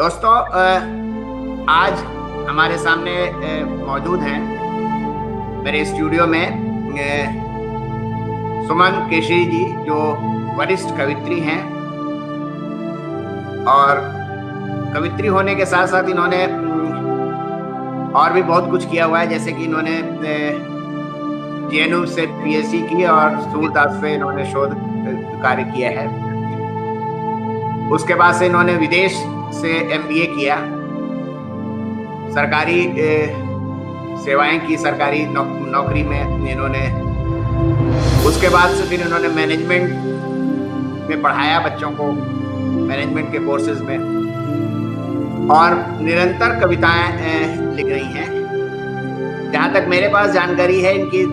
दोस्तों, आज हमारे सामने मौजूद हैं मेरे स्टूडियो में सुमन केशरी जी, जो वरिष्ठ कवित्री हैं और कवित्री होने के साथ साथ इन्होंने और भी बहुत कुछ किया हुआ है। जैसे कि इन्होंने जेएनयू से पीएचडी की और सूरदास पे इन्होंने शोध कार्य किया है। उसके बाद से इन्होंने विदेश से एमबीए किया, सरकारी सेवाएं की, सरकारी नौकरी में इन्होंने। उसके बाद से फिर इन्होंने मैनेजमेंट में पढ़ाया बच्चों को, मैनेजमेंट के कोर्सेज में, और निरंतर कविताएं लिख रही हैं। जहाँ तक मेरे पास जानकारी है, इनकी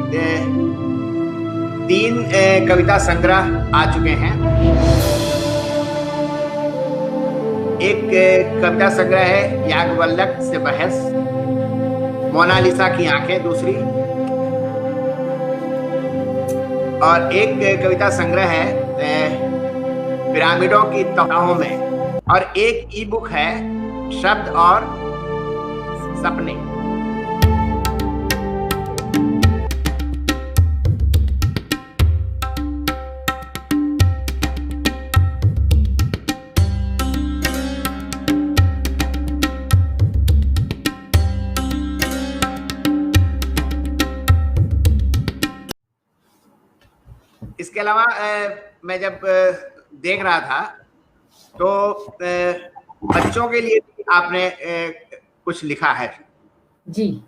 3 कविता संग्रह आ चुके हैं। एक कविता संग्रह है याज्ञवल्क्य से बहस, मोनालिसा की आंखें दूसरी, और एक कविता संग्रह है पिरामिडों की तबाहों में, और एक ई बुक है शब्द और सपने। इसके अलावा मैं जब देख रहा था तो बच्चों के लिए आपने कुछ लिखा है जी,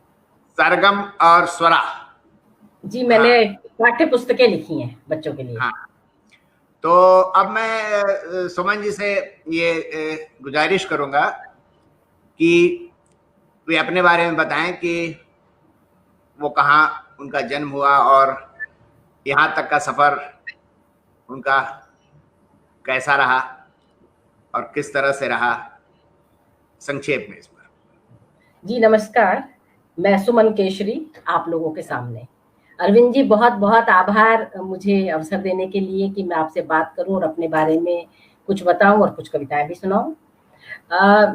सरगम और स्वरा। जी, मैंने पाठ्य पुस्तकें लिखी हैं बच्चों के लिए। हाँ, तो अब मैं सुमन जी से ये गुजारिश करूंगा कि वे अपने बारे में बताएं कि वो कहाँ उनका जन्म हुआ और यहाँ तक का सफर उनका कैसा रहा और किस तरह से रहा, संक्षेप में इस पर। जी नमस्कार, मैं सुमन केशरी आप लोगों के सामने। अरविंद जी, बहुत बहुत आभार मुझे अवसर देने के लिए कि मैं आपसे बात करूं और अपने बारे में कुछ बताऊं और कुछ कविताएं भी सुनाऊं।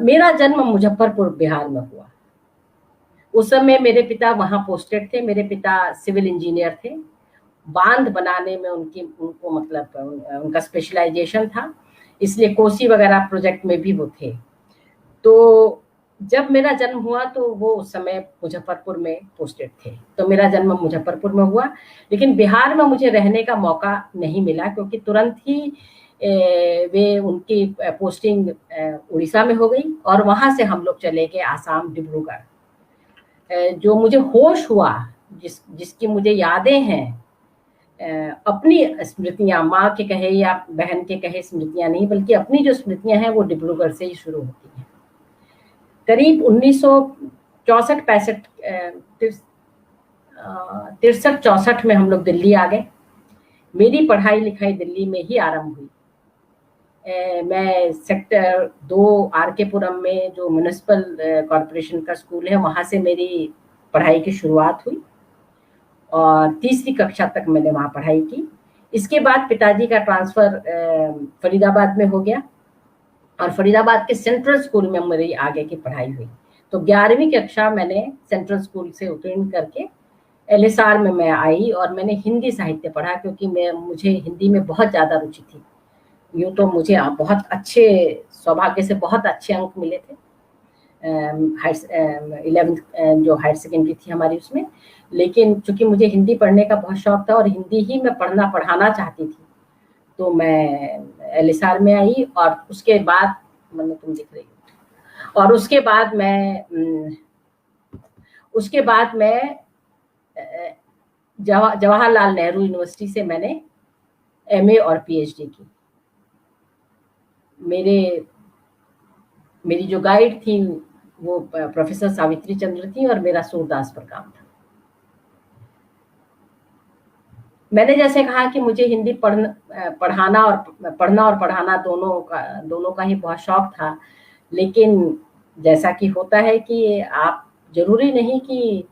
मेरा जन्म मुजफ्फरपुर बिहार में हुआ। उस समय मेरे पिता वहां पोस्टेड थे। मेरे पिता सिविल इंजीनियर थे। बांध बनाने में उनको मतलब उनका स्पेशलाइजेशन था, इसलिए कोसी वगैरह प्रोजेक्ट में भी वो थे। तो जब मेरा जन्म हुआ तो वो उस समय मुजफ्फरपुर में पोस्टेड थे, तो मेरा जन्म मुजफ्फरपुर में हुआ। लेकिन बिहार में मुझे रहने का मौका नहीं मिला, क्योंकि तुरंत ही वे उनकी पोस्टिंग उड़ीसा में हो गई और वहां से हम लोग चले गए आसाम, डिब्रूगढ़। जो मुझे होश हुआ, जिसकी मुझे यादें हैं, अपनी स्मृतियां, माँ के कहे या बहन के कहे स्मृतियां नहीं, बल्कि अपनी जो स्मृतियां हैं वो डिब्रूगढ़ से ही शुरू होती हैं। करीब 1964-65 63-64 में हम लोग दिल्ली आ गए। मेरी पढ़ाई लिखाई दिल्ली में ही आरंभ हुई। मैं सेक्टर 2 आर.के. पुरम में जो म्युनिसिपल कॉरपोरेशन का स्कूल है, वहां से मेरी पढ़ाई की शुरुआत हुई और 3री कक्षा तक मैंने वहाँ पढ़ाई की। इसके बाद पिताजी का ट्रांसफ़र फरीदाबाद में हो गया और फरीदाबाद के सेंट्रल स्कूल में मेरी आगे की पढ़ाई हुई। तो 11वीं कक्षा मैंने सेंट्रल स्कूल से उत्तीर्ण करके एलएसआर में मैं आई और मैंने हिंदी साहित्य पढ़ा, क्योंकि मुझे हिंदी में बहुत ज़्यादा रुचि थी। यूँ तो मुझे बहुत अच्छे, सौभाग्य से बहुत अच्छे अंक मिले थे 11th जो हायर सेकेंडरी थी हमारी उसमें। लेकिन चूंकि मुझे हिंदी पढ़ने का बहुत शौक था और हिंदी ही मैं पढ़ाना चाहती थी, तो मैं एलएसआर में आई। और उसके बाद तुम दिख रही हो, और उसके बाद मैं जवाहरलाल नेहरू यूनिवर्सिटी से मैंने एमए और पीएचडी की। मेरी जो गाइड थी वो प्रोफेसर सावित्री चंद्र थी और मेरा सूरदास पर काम था। मैंने जैसे कहा कि मुझे हिंदी पढ़ना और पढ़ाना दोनों का ही बहुत शौक था। लेकिन जैसा कि होता है कि आप, जरूरी नहीं कि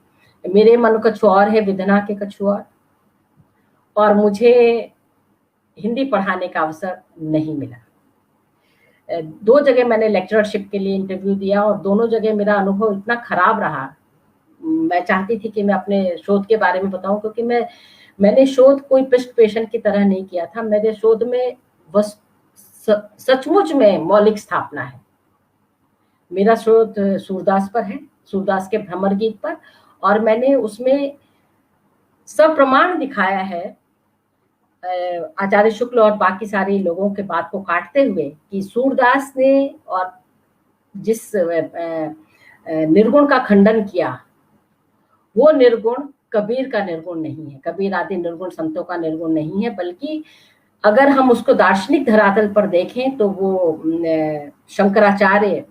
मेरे मन कछु और है विधना के कछु और मुझे हिंदी पढ़ाने का अवसर नहीं मिला। 2 जगह मैंने लेक्चरशिप के लिए इंटरव्यू दिया और दोनों जगह मेरा अनुभव इतना खराब रहा। मैं चाहती थी कि मैं अपने शोध के बारे में बताऊं, क्योंकि मैंने शोध कोई पृष्ठ पेशन की तरह नहीं किया था। मेरे शोध में बस सचमुच में मौलिक स्थापना है। मेरा शोध सूरदास पर है, सूरदास के भ्रमर गीत पर, और मैंने उसमें सप्रमाण दिखाया है आचार्य शुक्ल और बाकी सारे लोगों के बात को काटते हुए कि सूरदास ने और जिस निर्गुण का खंडन किया वो निर्गुण कबीर का निर्गुण नहीं है, कबीर आदि निर्गुण संतों का निर्गुण नहीं है, बल्कि अगर हम उसको दार्शनिक धरातल पर देखें तो वो शंकराचार्य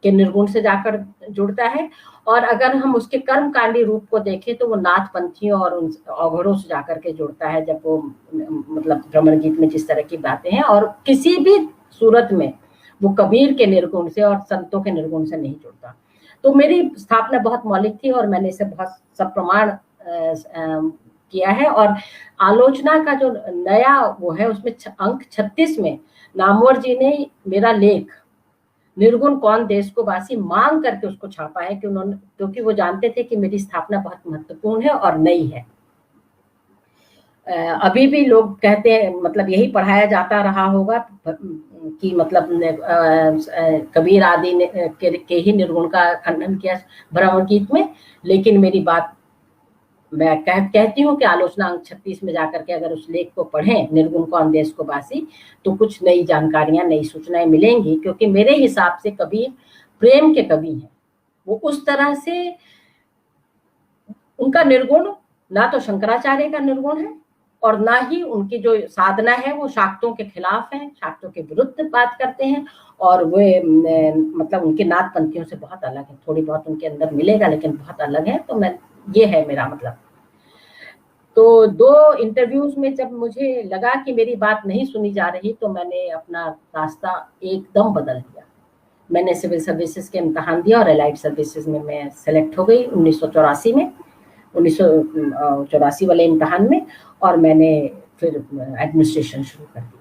के निर्गुण से जाकर जुड़ता है, और अगर हम उसके कर्मकांडी रूप को देखें तो वो नाथ पंथियों और उन अवघड़ों से जाकर के जुड़ता है, जब वो मतलब भ्रमर गीत में जिस तरह की बातें हैं, और किसी भी सूरत में वो कबीर के निर्गुण से और संतों के निर्गुण से नहीं जुड़ता। तो मेरी स्थापना बहुत मौलिक थी और मैंने इसे बहुत सप्रमाण किया है। और आलोचना का जो नया वो है उसमें अंक 36 में नामवर जी ने मेरा लेख निर्गुण कौन देश को वासी मांग करके उसको छापा है, कि उन्होंने, क्योंकि वो जानते थे कि मेरी स्थापना बहुत महत्वपूर्ण है और नई है। अभी भी लोग कहते हैं, मतलब यही पढ़ाया जाता रहा होगा कि मतलब कबीर आदि ने के ही निर्गुण का खंडन किया भ्रमर गीत में, लेकिन मेरी बात मैं कहती हूँ कि आलोचना अंक 36 में जाकर के अगर उस लेख को पढ़ें, निर्गुण कौन देश को वासी, तो कुछ नई जानकारियां, नई सूचनाएं मिलेंगी। क्योंकि मेरे हिसाब से कबीर प्रेम के कवि हैं। वो उस तरह से उनका निर्गुण ना तो शंकराचार्य का निर्गुण है और ना ही उनकी जो साधना है वो शाक्तों के खिलाफ है, शाक्तों के विरुद्ध बात करते हैं, और वे मतलब उनके नाथ पंथियों से बहुत अलग है। थोड़ी बहुत उनके अंदर मिलेगा लेकिन बहुत अलग है। तो मैं, ये है मेरा मतलब। तो 2 इंटरव्यूज में जब मुझे लगा कि मेरी बात नहीं सुनी जा रही तो मैंने अपना रास्ता एकदम बदल दिया। मैंने सिविल सर्विसेज के इम्तिहान दिया और एलाइड सर्विसेज में मैं सेलेक्ट हो गई 1984 में, 1984 वाले इम्तिहान में, और मैंने फिर एडमिनिस्ट्रेशन शुरू कर दिया।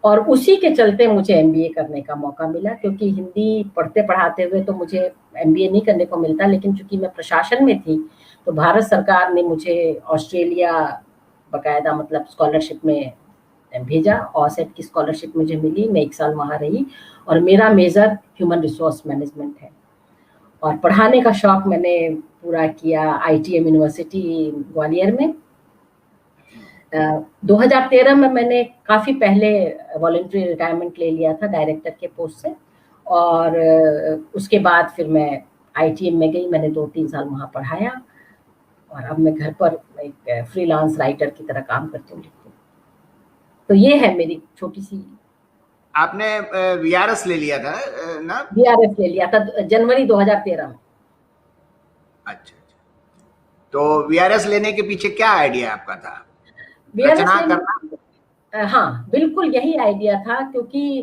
और उसी के चलते मुझे एमबीए करने का मौका मिला, क्योंकि हिंदी पढ़ते पढ़ाते हुए तो मुझे एमबीए नहीं करने को मिलता, लेकिन चूंकि मैं प्रशासन में थी तो भारत सरकार ने मुझे ऑस्ट्रेलिया बाकायदा मतलब स्कॉलरशिप में भेजा। ऑसेट की स्कॉलरशिप मुझे मिली, मैं 1 साल वहाँ रही, और मेरा मेजर ह्यूमन रिसोर्स मैनेजमेंट है। और पढ़ाने का शौक मैंने पूरा किया ITM यूनिवर्सिटी ग्वालियर में। 2013 में मैंने काफ़ी पहले वॉलंटरी रिटायरमेंट ले लिया था डायरेक्टर के पोस्ट से, और उसके बाद फिर मैं ITM में गई। मैंने 2-3 साल वहाँ पढ़ाया, और अब मैं घर पर एक फ्रीलांस राइटर की तरह काम करती हूँ। तो ये है मेरी छोटी सी। आपने VRS ले लिया था ना? VRS ले लिया था जनवरी 2013 में। अच्छा, तो VRS लेने के पीछे क्या आइडिया आपका था? रचना करना? हाँ, बिल्कुल यही आइडिया था, क्योंकि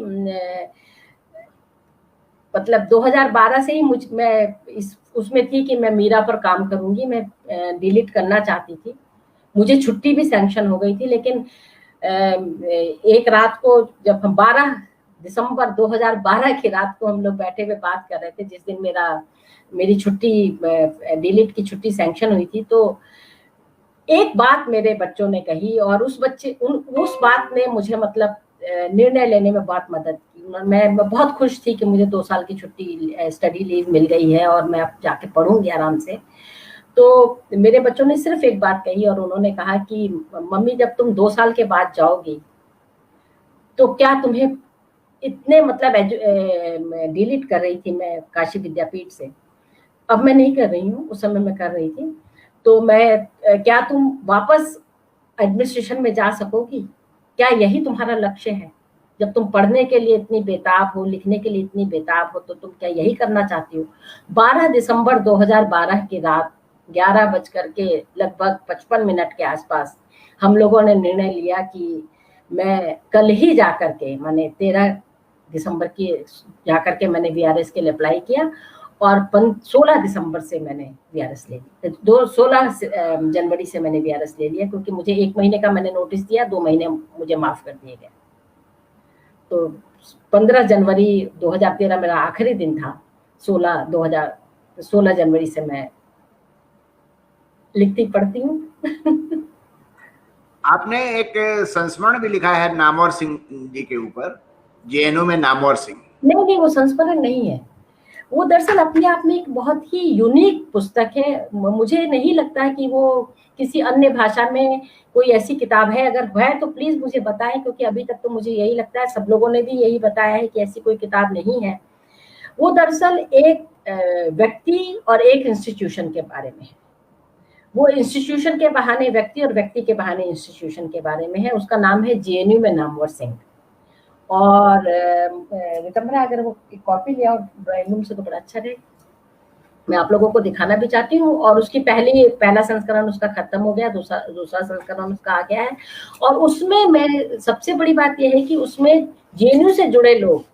मतलब 2012 से ही मैं उसमें थी कि मैं मीरा पर काम करूंगी। मैं डिलीट करना चाहती थी। मुझे छुट्टी भी सैंक्शन हो गई थी, लेकिन एक रात को जब हम 12 दिसंबर 2012 की रात को हम लोग बैठे हुए बात कर रहे थे, जिस दिन मेरी छुट्टी डिलीट की छुट्टी सैंक्शन हुई थी, तो एक बात मेरे बच्चों ने कही, और उस बात ने मुझे मतलब निर्णय लेने में बहुत मदद की। मैं बहुत खुश थी कि मुझे 2 साल की छुट्टी स्टडी लीव मिल गई है और मैं अब जाके पढ़ूंगी आराम से। तो मेरे बच्चों ने सिर्फ एक बात कही, और उन्होंने कहा कि मम्मी, जब तुम 2 साल के बाद जाओगी तो क्या तुम्हें इतने मतलब डिलीट कर रही थी मैं काशी विद्यापीठ से, अब मैं नहीं कर रही हूँ, उस समय मैं कर रही थी, तो मैं क्या तुम वापस एडमिनिस्ट्रेशन में जा सकोगी? क्या यही तुम्हारा लक्ष्य है? जब तुम पढ़ने के लिए इतनी बेताब हो, लिखने के लिए इतनी बेताब हो, तो तुम क्या यही करना चाहती हो? 12 दिसंबर 2012 की रात 11 बजकर के लगभग 55 मिनट के आसपास हम लोगों ने निर्णय लिया कि मैं कल ही जाकर के, माने 13 दिसंबर की जाकर के मैंने VRS के लिए अप्लाई किया, और 16 दिसंबर से मैंने VRS ले लिया। 16 जनवरी से मैंने VRS ले लिया, क्योंकि मुझे 1 महीने का मैंने नोटिस दिया, 2 महीने मुझे माफ कर दिए गए। तो 15 जनवरी 2013 मेरा आखिरी दिन था। 16 जनवरी से मैं लिखती पढ़ती हूँ। आपने एक संस्मरण भी लिखा है नामवर सिंह जी के ऊपर, जेएनयू में नामवर सिंह। नहीं, वो संस्मरण नहीं है। वो दरअसल अपने आप में एक बहुत ही यूनिक पुस्तक है। मुझे नहीं लगता कि वो किसी अन्य भाषा में कोई ऐसी किताब है। अगर है तो प्लीज मुझे बताएं, क्योंकि अभी तक तो मुझे यही लगता है, सब लोगों ने भी यही बताया है कि ऐसी कोई किताब नहीं है। वो दरअसल एक व्यक्ति और एक इंस्टीट्यूशन के बारे में है। वो इंस्टीट्यूशन के बहाने व्यक्ति और व्यक्ति के बहाने इंस्टीट्यूशन के बारे में है। उसका नाम है जेएनयू में नामवर सिंह। और रितंबरा अगर वो कॉपी ले आओ ड्राइंग रूम से तो बड़ा अच्छा रहेगा। मैं आप लोगों को दिखाना भी चाहती हूँ। और उसकी पहला संस्करण उसका खत्म हो गया, दूसरा संस्करण उसका आ गया है। और उसमें मैं सबसे बड़ी बात यह है कि उसमें जेएनयू से जुड़े लोग,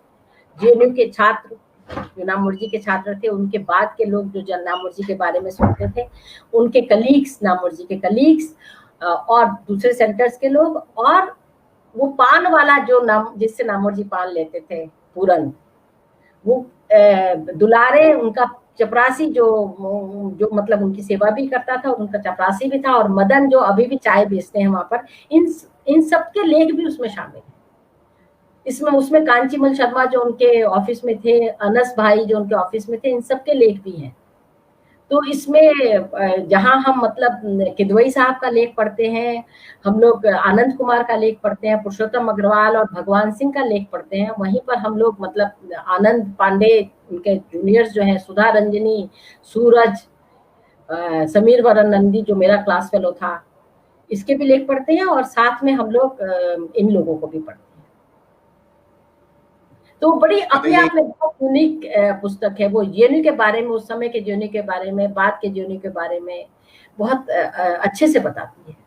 जेएनयू के छात्र, जो नामवर के छात्र थे, उनके बाद के लोग जो नामवर के बारे में सुनते थे, उनके कलीग्स, नामवर के कलीग्स, और दूसरे सेंटर्स के लोग, और वो पान वाला जो जिससे नामवर पान लेते थे, पूरन, वो दुलारे, उनका चपरासी जो मतलब उनकी सेवा भी करता था और उनका चपरासी भी था, और मदन जो अभी भी चाय बेचते हैं वहां पर, इन सब के लेख भी उसमें शामिल है। उसमें कांचीमल शर्मा जो उनके ऑफिस में थे, अनस भाई जो उनके ऑफिस में थे, इन सब के लेख भी हैं। तो इसमें जहां हम मतलब किदवई साहब का लेख पढ़ते हैं, हम लोग आनंद कुमार का लेख पढ़ते हैं, पुरुषोत्तम अग्रवाल और भगवान सिंह का लेख पढ़ते हैं, वहीं पर हम लोग मतलब आनंद पांडे, उनके जूनियर्स जो हैं, सुधा रंजनी, सूरज, समीर वरन नंदी जो मेरा क्लास फेलो था, इसके भी लेख पढ़ते हैं। और साथ में हम लोग इन लोगों को भी पढ़ते हैं। तो बड़ी अपने आप में बहुत यूनिक पुस्तक है। वो जेएनयू के बारे में, उस समय के जेएनयू के बारे में, बाद के जेएनयू के बारे में बहुत अच्छे से बताती है।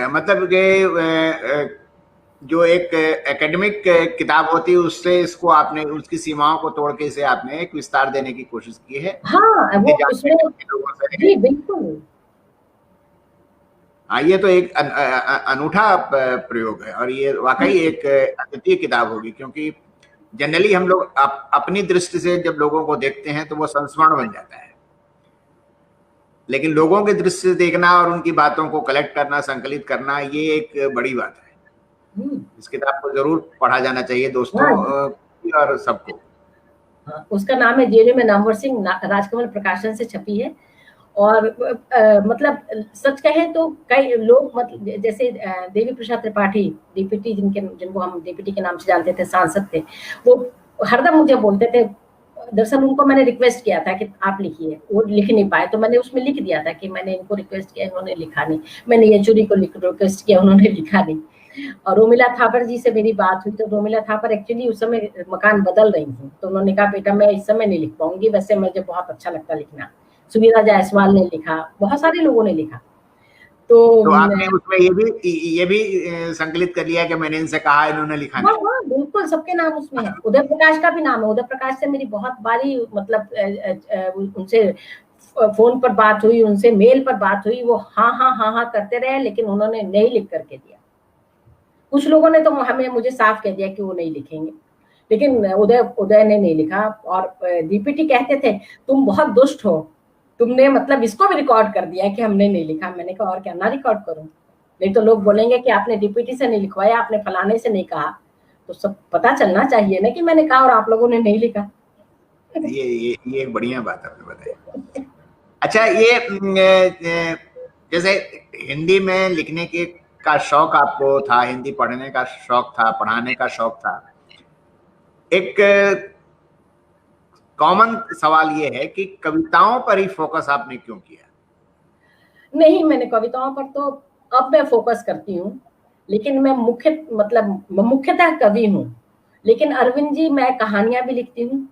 मतलब कि जो एक एकेडमिक किताब होती है, उससे इसको आपने, उसकी सीमाओं को तोड़ के इसे आपने एक विस्तार देने की कोशिश की है। हाँ, वो उसमें जी बिल्कुल। हाँ, ये तो एक अनूठा प्रयोग है, और ये वाकई एक अद्वितीय किताब होगी, क्योंकि जनरली हम लोग अपनी दृष्टि से जब लोगों को देखते हैं तो वो संस्मरण बन जाता है, लेकिन लोगों की दृष्टि से देखना और उनकी बातों को कलेक्ट करना, संकलित करना, ये एक बड़ी बात है। इस किताब को जरूर पढ़ा जाना चाहिए दोस्तों, और सबको। उसका नाम है जेएनयू में नामवर सिंह, राजकमल प्रकाशन से छपी है। और मतलब सच कहें तो कई लोग, मतलब जैसे देवी प्रसाद त्रिपाठी, डीपीटी, जिनको हम डीपीटी के नाम से जानते थे, सांसद थे, वो हरदम मुझे बोलते थे। दरअसल उनको मैंने रिक्वेस्ट किया था कि आप लिखिए, वो लिख नहीं पाए, तो मैंने उसमें लिख दिया था कि मैंने इनको रिक्वेस्ट किया, इन्होंने लिखा नहीं। मैंने येचुरी को रिक्वेस्ट किया, उन्होंने लिखा नहीं। और रोमिला थापर जी से मेरी बात हुई, तो रोमिला थापर एक्चुअली उस समय मकान बदल रही थी, तो उन्होंने कहा बेटा मैं इस समय नहीं लिख पाऊंगी, वैसे मुझे बहुत अच्छा लगता लिखना। सुमीरा जायसवाल ने लिखा, बहुत सारे लोगों ने लिखा। तो आपने उसमें ये भी संकलित कर लिया कि मैंने इनसे कहा, इन्होंने लिखा नहीं? हाँ, बिल्कुल, सबके नाम उसमें है। उदय प्रकाश का भी नाम है। उदय प्रकाश से मेरी बहुत बारी मतलब उनसे फोन पर बात हुई, उनसे मेल पर बात हुई। वो हाँ करते रहे, लेकिन उन्होंने नहीं लिख करके दिया। कुछ लोगों ने तो मुझे साफ कह दिया कि वो नहीं लिखेंगे, लेकिन उदय ने नहीं लिखा। और डीपीटी कहते थे तुम बहुत दुष्ट हो, तुमने मतलब इसको भी रिकॉर्ड कर दिया कि हमने नहीं लिखा। मैंने कहा और क्या, ना रिकॉर्ड करूं, नहीं तो लोग बोलेंगे कि आपने डीपीटी से नहीं लिखवाया, आपने फलाने से नहीं कहा। तो सब पता चलना चाहिए ना कि मैंने कहा और आप लोगों ने नहीं लिखा। ये एक बढ़िया बात आपने बताई। अच्छा, ये जैसे हिंदी में लिखने के का शौक आपको था, हिंदी पढ़ने का शौक था, पढ़ाने का शौक था, एक कॉमन सवाल ये है कि कविताओं पर ही फोकस आपने क्यों किया? नहीं, मैंने कविताओं पर तो अब मैं फोकस करती हूँ, लेकिन मैं मुख्यतः कवि हूँ। लेकिन अरविंद जी, मैं कहानियां भी लिखती हूँ।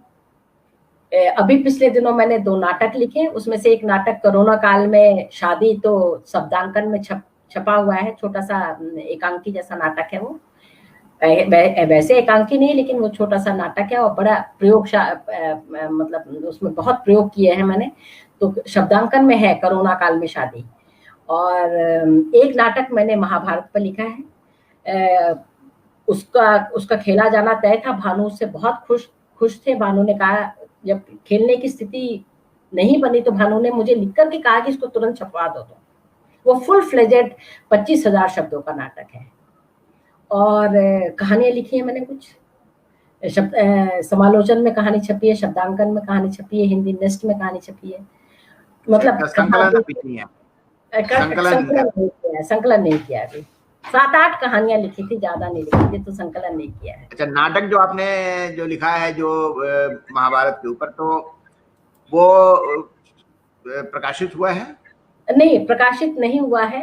अभी पिछले दिनों मैंने 2 नाटक लिखे, उसमें से एक नाटक कोरोना काल में शादी, तो शब्दांकन में छपा हुआ है, छोटा सा एकांकी जैसा नाटक है वो। वैसे एकांकी नहीं, लेकिन वो छोटा सा नाटक है और बड़ा मतलब उसमें बहुत प्रयोग किए हैं मैंने। तो शब्दांकन में है कोरोना काल में शादी। और एक नाटक मैंने महाभारत पर लिखा है। उसका उसका खेला जाना तय था। भानु उससे बहुत खुश थे। भानु ने कहा, जब खेलने की स्थिति नहीं बनी तो भानु ने मुझे लिख करके कहा कि इसको तुरंत छपवा दो। तो वो फुल फ्लेजेड 25,000 शब्दों का नाटक है। और कहानियां लिखी है मैंने कुछ, समालोचन में कहानी छपी है, शब्दांकन में कहानी छपी है, हिंदी नेस्ट में कहानी छपी है। मतलब संकलन अभी नहीं है, संकलन नहीं किया अभी। 7-8 कहानियां लिखी थी, ज्यादा नहीं लिखी थी, तो संकलन नहीं किया है। अच्छा, नाटक जो आपने जो लिखा है जो महाभारत के ऊपर, तो वो प्रकाशित हुआ है? नहीं, प्रकाशित नहीं हुआ है।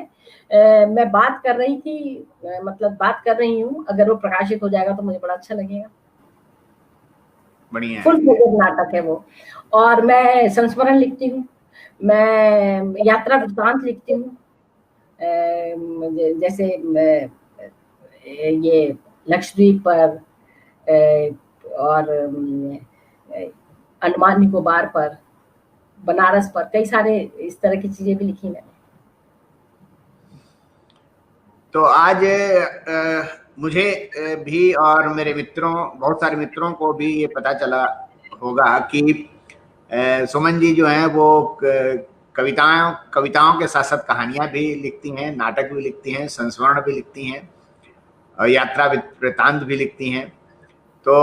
मैं बात कर रही थी, मतलब बात कर रही हूँ। अगर वो प्रकाशित हो जाएगा तो मुझे बड़ा अच्छा लगेगा। बढ़िया, फुल फ्लेजेड नाटक है वो। और मैं संस्मरण लिखती हूँ, मैं यात्रा वृत्तांत लिखती हूँ। जैसे ये लक्षद्वीप पर और अंडमान निकोबार पर, बनारस पर, कई सारे इस तरह की चीजें भी लिखी मैंने। तो आज मुझे भी और मेरे मित्रों, बहुत सारे मित्रों को भी ये पता चला होगा कि सुमन जी जो हैं वो कविताओं के साथ साथ कहानियां भी लिखती हैं, नाटक भी लिखती हैं, संस्मरण भी लिखती हैं और यात्रा वृत्तांत भी लिखती हैं। तो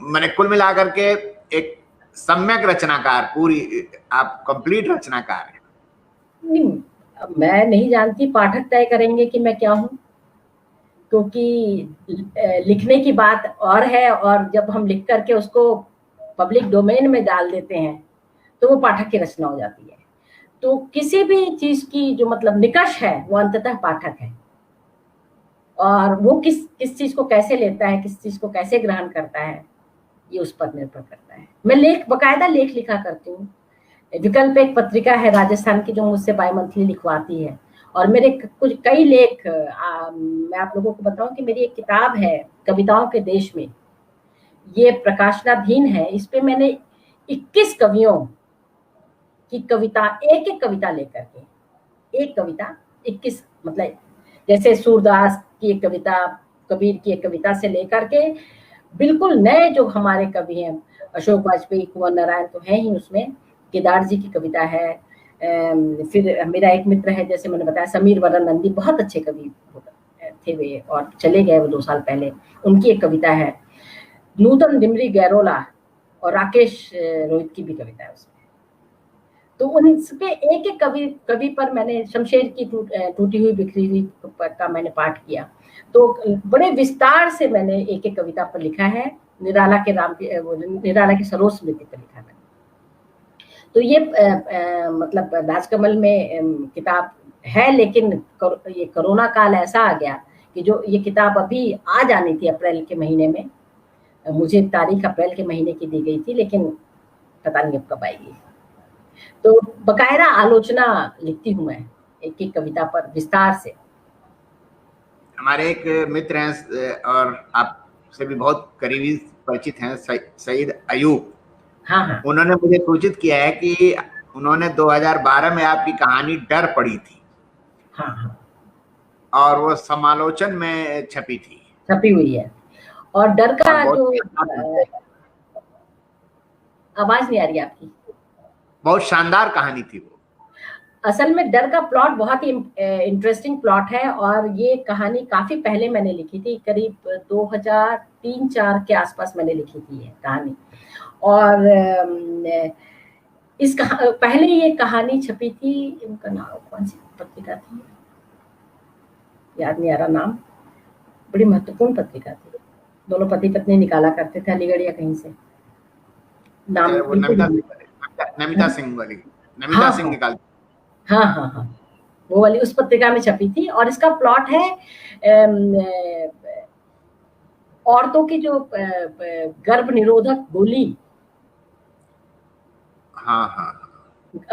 मैंने कुल मिलाकर के एक सम्यक रचनाकार, पूरी आप कंप्लीट रचनाकार हैं। नहीं, मैं नहीं जानती, पाठक तय करेंगे कि मैं क्या हूँ, क्योंकि लिखने की बात और है, और जब हम लिख करके उसको पब्लिक डोमेन में डाल देते हैं तो वो पाठक की रचना हो जाती है। तो किसी भी चीज की जो मतलब निकष है वो अंततः पाठक है, और वो किस चीज को कैसे लेता है, किस चीज को कैसे ग्रहण करता है, ये उस पर निर्भर करता है। मैं बकायदा लेख लिखा करती हूँ। विकल्प एक पत्रिका है राजस्थान की जो मुझसे बाय मंथली लिखवाती है, और मेरे कई लेख, मैं आप लोगों को बताऊं कि मेरी एक किताब है कविताओं के देश में, ये प्रकाशनाधीन है। इस पे मैंने 21 कवियों की कविता, एक कविता लेकर के, एक कविता 21, मतलब जैसे सूरदास की एक कविता, कबीर की एक कविता से लेकर के बिल्कुल नए जो हमारे कवि हैं, अशोक वाजपेयी, कुंवर नारायण तो है ही उसमें, केदार जी की कविता है। फिर मेरा एक मित्र है, जैसे मैंने बताया, समीर वरण नंदी, बहुत अच्छे कवि थे वे, और चले गए वो 2 साल पहले। उनकी एक कविता है। नूतन डिमरी गैरोला और राकेश रोहित की भी कविता है उसमें। तो उन पे एक कवि पर मैंने शमशेर की टूटी हुई बिखरी हुई का मैंने पाठ किया। तो बड़े विस्तार से मैंने एक कविता पर लिखा है। निराला के सरोज स्मृति पर लिखा मैंने। तो ये मतलब राजकमल में किताब है, लेकिन ये कोरोना काल ऐसा आ गया कि जो ये किताब अभी आ जानी थी अप्रैल के महीने में, मुझे तारीख अप्रैल के महीने की दी गई थी, लेकिन पता नहीं अब कब आएगी। तो बकायदा आलोचना लिखती हूँ मैं एक कविता पर विस्तार से। हमारे एक मित्र हैं और आपसे भी बहुत करीबी परिचित हैं, सईद अयूब। हाँ। उन्होंने मुझे सूचित किया है कि उन्होंने 2012 में आपकी कहानी डर पड़ी थी। हाँ। और वो समालोचन में छपी थी, छपी हुई है। और डर का जो आवाज नहीं आ रही आपकी, बहुत शानदार कहानी थी वो। असल में डर का प्लॉट बहुत ही इंटरेस्टिंग प्लॉट है, और ये कहानी काफी पहले मैंने लिखी थी, करीब 2003-4 के आसपास मैंने लिखी थी ये कहानी। और पहले ये कहानी छपी थी, उनका नाम कौन सी पत्रिका थी, याद नहीं आ रहा नाम, बड़ी महत्वपूर्ण पत्रिका थी, दोनों पति पत्नी निकाला करते थे अलीगढ़ या कहीं से। नाम नमिता सिंह वाली, नमिता सिंह निकालती। हाँ, वो वाली उस पत्रिका में छपी थी। और इसका प्लॉट है औरतों की जो गर्भ निरोधक गोली, हाँ,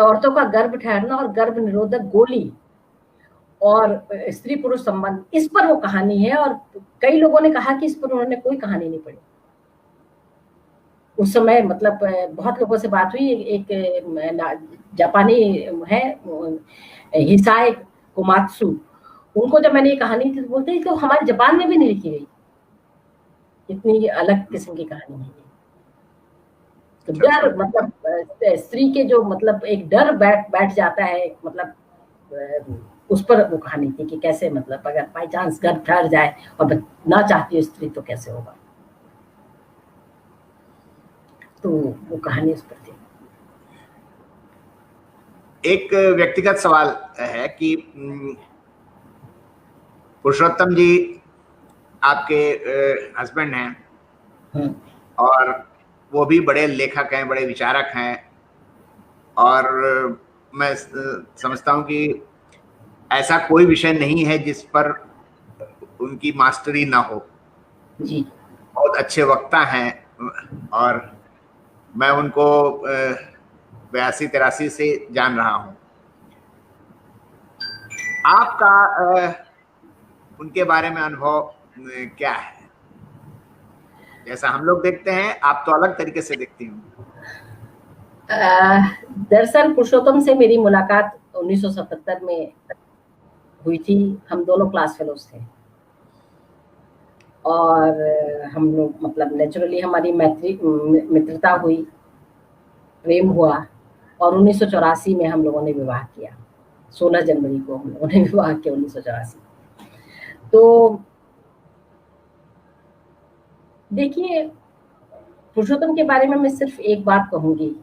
औरतों का गर्भ ठहरना और गर्भ निरोधक गोली और स्त्री पुरुष संबंध, इस पर वो कहानी है। और कई लोगों ने कहा कि इस पर उन्होंने कोई कहानी नहीं पढ़ी उस समय। मतलब बहुत लोगों से बात हुई, एक जापानी है हिसाए कोमात्सु, उनको जब मैंने ये कहानी थी तो बोलते हैं कि हमारे जापान में भी नहीं लिखी गई। कितनी अलग किस्म की कहानी है। तो डर मतलब स्त्री के जो मतलब एक डर बैठ जाता है, मतलब उस पर वो कहानी थी कि कैसे मतलब अगर बाई चांस घर ठहर जाए और ना चाहती हो स्त्री तो कैसे होगा। तो वो कहानी उस पर थी। एक व्यक्तिगत सवाल है कि पुरुषोत्तम जी आपके हस्बैंड हैं और वो भी बड़े लेखक हैं, बड़े विचारक हैं, और मैं समझता हूं कि ऐसा कोई विषय नहीं है जिस पर उनकी मास्टरी ना हो। जी। बहुत अच्छे वक्ता हैं और मैं उनको 82-83 से जान रहा हूं। आपका उनके बारे में अनुभव क्या है? जैसा हम लोग देखते हैं, आप तो अलग तरीके से देखती हूँ। दरअसल पुरुषोत्तम से मेरी मुलाकात 1977 में हुई थी। हम दोनों क्लास फेलोज थे और हम लोग मतलब नेचुरली हमारी मित्रता हुई, प्रेम हुआ और 1984 में हम लोगों ने विवाह किया। 16 जनवरी को हम लोगों ने विवाह किया 1984। तो देखिए, पुरुषोत्तम के बारे में मैं सिर्फ एक बात कहूंगी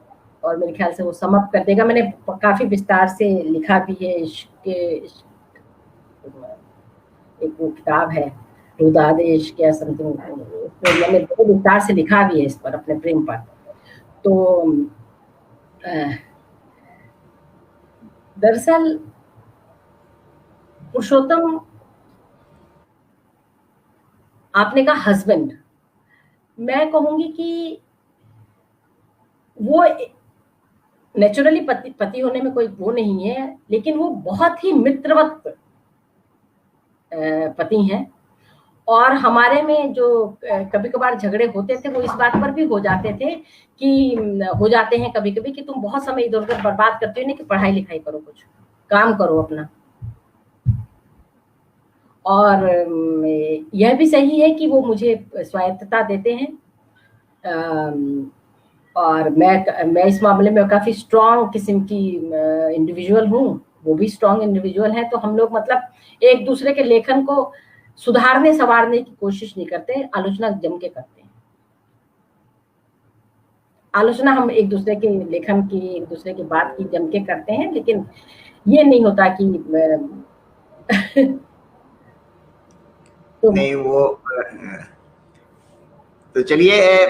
और मेरे ख्याल से वो समअप कर देगा। मैंने काफी विस्तार से लिखा भी है। एक वो किताब है रुदादेश क्या समथिंग, मैंने बहुत विस्तार से लिखा भी है इस पर, अपने प्रेम पर। तो दरअसल पुरुषोत्तम, आपने कहा हस्बैंड, मैं कहूंगी कि वो नेचुरली पति होने में कोई वो नहीं है, लेकिन वो बहुत ही मित्रवत पति हैं। और हमारे में जो कभी कभार झगड़े होते थे वो इस बात पर भी हो जाते थे कि हो जाते हैं कभी कभी कि तुम बहुत समय इधर उधर बर्बाद करते हो, नहीं कि पढ़ाई लिखाई करो, कुछ काम करो अपना। और यह भी सही है कि वो मुझे स्वायत्तता देते हैं और मैं इस मामले में काफी स्ट्रांग किस्म की इंडिविजुअल हूँ, वो भी स्ट्रांग इंडिविजुअल है। तो हम लोग मतलब एक दूसरे के लेखन को सुधारने संवारने की कोशिश नहीं करते, आलोचना जम के करते हैं। आलोचना हम एक दूसरे के लेखन की, एक दूसरे की बात की जम के करते हैं, लेकिन ये नहीं होता कि तो नहीं वो तो चलिए,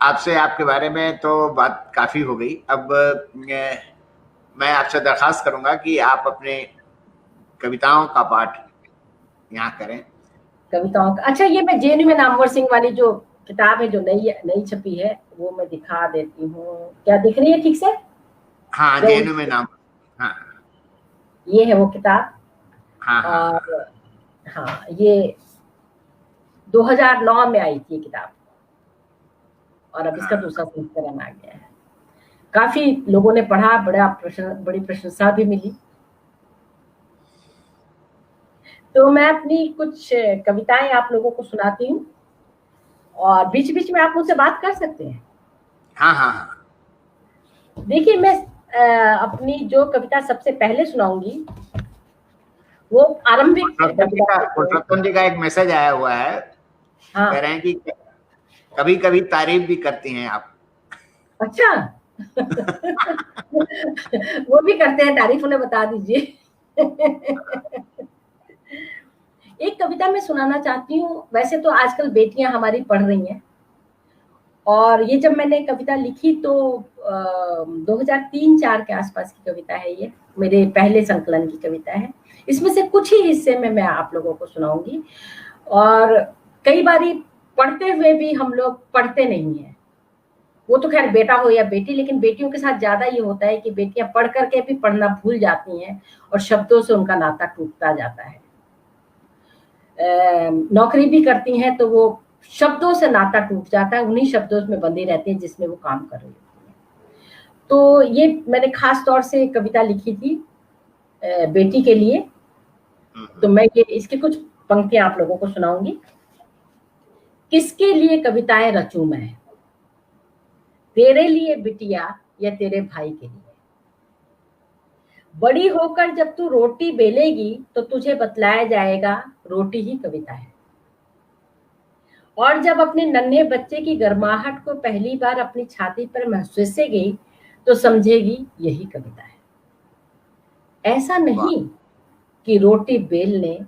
आपसे आपके बारे में तो बात काफी हो गई। अब मैं आपसे दरखास्त करूंगा कि आप अपने कविताओं का पाठ यहाँ करें। कविताओं का, अच्छा, ये मैं जेएनयू में नामवर सिंह वाली जो किताब है जो नई छपी है वो मैं दिखा देती हूँ। क्या दिख रही है ठीक से? हाँ, जेएनयू में नाम। हाँ, ये है वो किताब। हाँ, हाँ, और हाँ, ये 2009 में आई थी ये किताब और अब इसका दूसरा संस्करण आ गया है। काफी लोगों ने पढ़ा, बड़ी प्रशंसा भी मिली। तो मैं अपनी कुछ कविताएं आप लोगों को सुनाती हूँ और बीच बीच में आप मुझसे बात कर सकते हैं। हाँ, हाँ, हाँ। देखिए, मैं अपनी जो कविता सबसे पहले सुनाऊंगी वो आरंभिक पुरुषोत्तम जी का एक मैसेज आया हुआ है। हाँ, कह रहे हैं कि कभी कभी तारीफ भी करती हैं आप। अच्छा। वो भी करते हैं तारीफ, उन्हें बता दीजिए। एक कविता मैं सुनाना चाहती हूँ। वैसे तो आजकल बेटियां हमारी पढ़ रही हैं और ये जब मैंने कविता लिखी तो 2003-4 के आसपास की कविता है। ये मेरे पहले संकलन की कविता है। इसमें से कुछ ही हिस्से में मैं आप लोगों को सुनाऊंगी। और कई बारी पढ़ते हुए भी हम लोग पढ़ते नहीं हैं, वो तो खैर बेटा हो या बेटी, लेकिन बेटियों के साथ ज्यादा ये होता है कि बेटियां पढ़ करके भी पढ़ना भूल जाती हैं और शब्दों से उनका नाता टूटता जाता है। नौकरी भी करती हैं तो वो शब्दों से नाता टूट जाता है, उन्हीं शब्दों में बंधी रहती है जिसमें वो काम कर रही होती है। तो ये मैंने खास तौर से कविता लिखी थी बेटी के लिए। तो मैं ये इसकी कुछ पंक्तियां आप लोगों को सुनाऊंगी। किसके लिए कविताएं रचूं मैं, तेरे लिए बिटिया या तेरे भाई के लिए। बड़ी होकर जब तू रोटी बेलेगी तो तुझे बतलाया जाएगा रोटी ही कविता है। और जब अपने नन्हे बच्चे की गर्माहट को पहली बार अपनी छाती पर महसूसेगी तो समझेगी यही कविता है। ऐसा नहीं कि रोटी बेलने,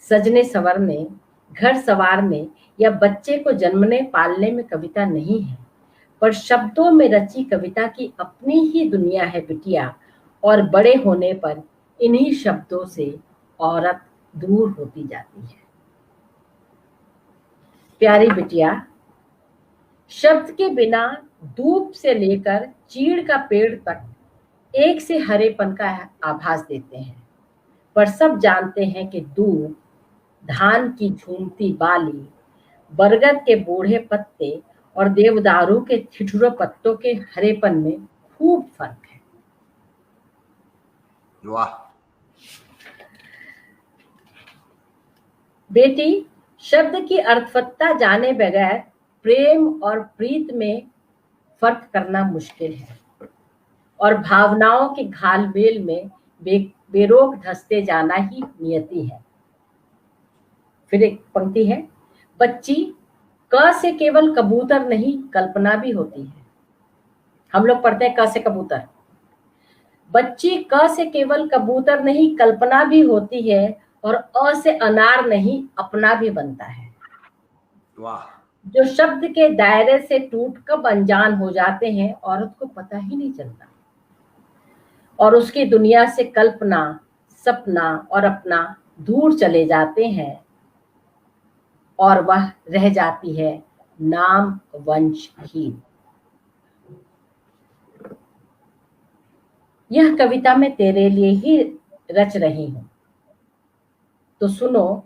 सजने संवरने, घर संवारने या बच्चे को जन्मने पालने में कविता नहीं है, पर शब्दों में रची कविता की अपनी ही दुनिया है बिटिया। और बड़े होने पर इन्हीं शब्दों से औरत दूर होती जाती है। प्यारी बिटिया, शब्द के बिना धूप से लेकर चीड़ का पेड़ तक एक से हरेपन का आभास देते हैं, पर सब जानते हैं कि दूब, धान की झूमती बाली, बरगद के बूढ़े पत्ते और देवदारू के ठिठुरे पत्तों के हरेपन में खूब फर्क है। वाह। बेटी, शब्द की अर्थवत्ता जाने बगैर प्रेम और प्रीत में फर्क करना मुश्किल है, और भावनाओं के घालमेल में बेरोक धंसते जाना ही नियति है। फिर एक पंक्ति है, बच्ची, क से केवल कबूतर नहीं कल्पना भी होती है। हम लोग पढ़ते हैं क से कबूतर। बच्ची, क से केवल कबूतर नहीं कल्पना भी होती है, और अ से अनार नहीं अपना भी बनता है। वाह। जो शब्द के दायरे से टूट कब अनजान हो जाते हैं औरत को पता ही नहीं चलता, और उसकी दुनिया से कल्पना, सपना और अपना दूर चले जाते हैं, और वह रह जाती है नाम वंशहीन। यह कविता मैं तेरे लिए ही रच रही हूं, तो सुनो।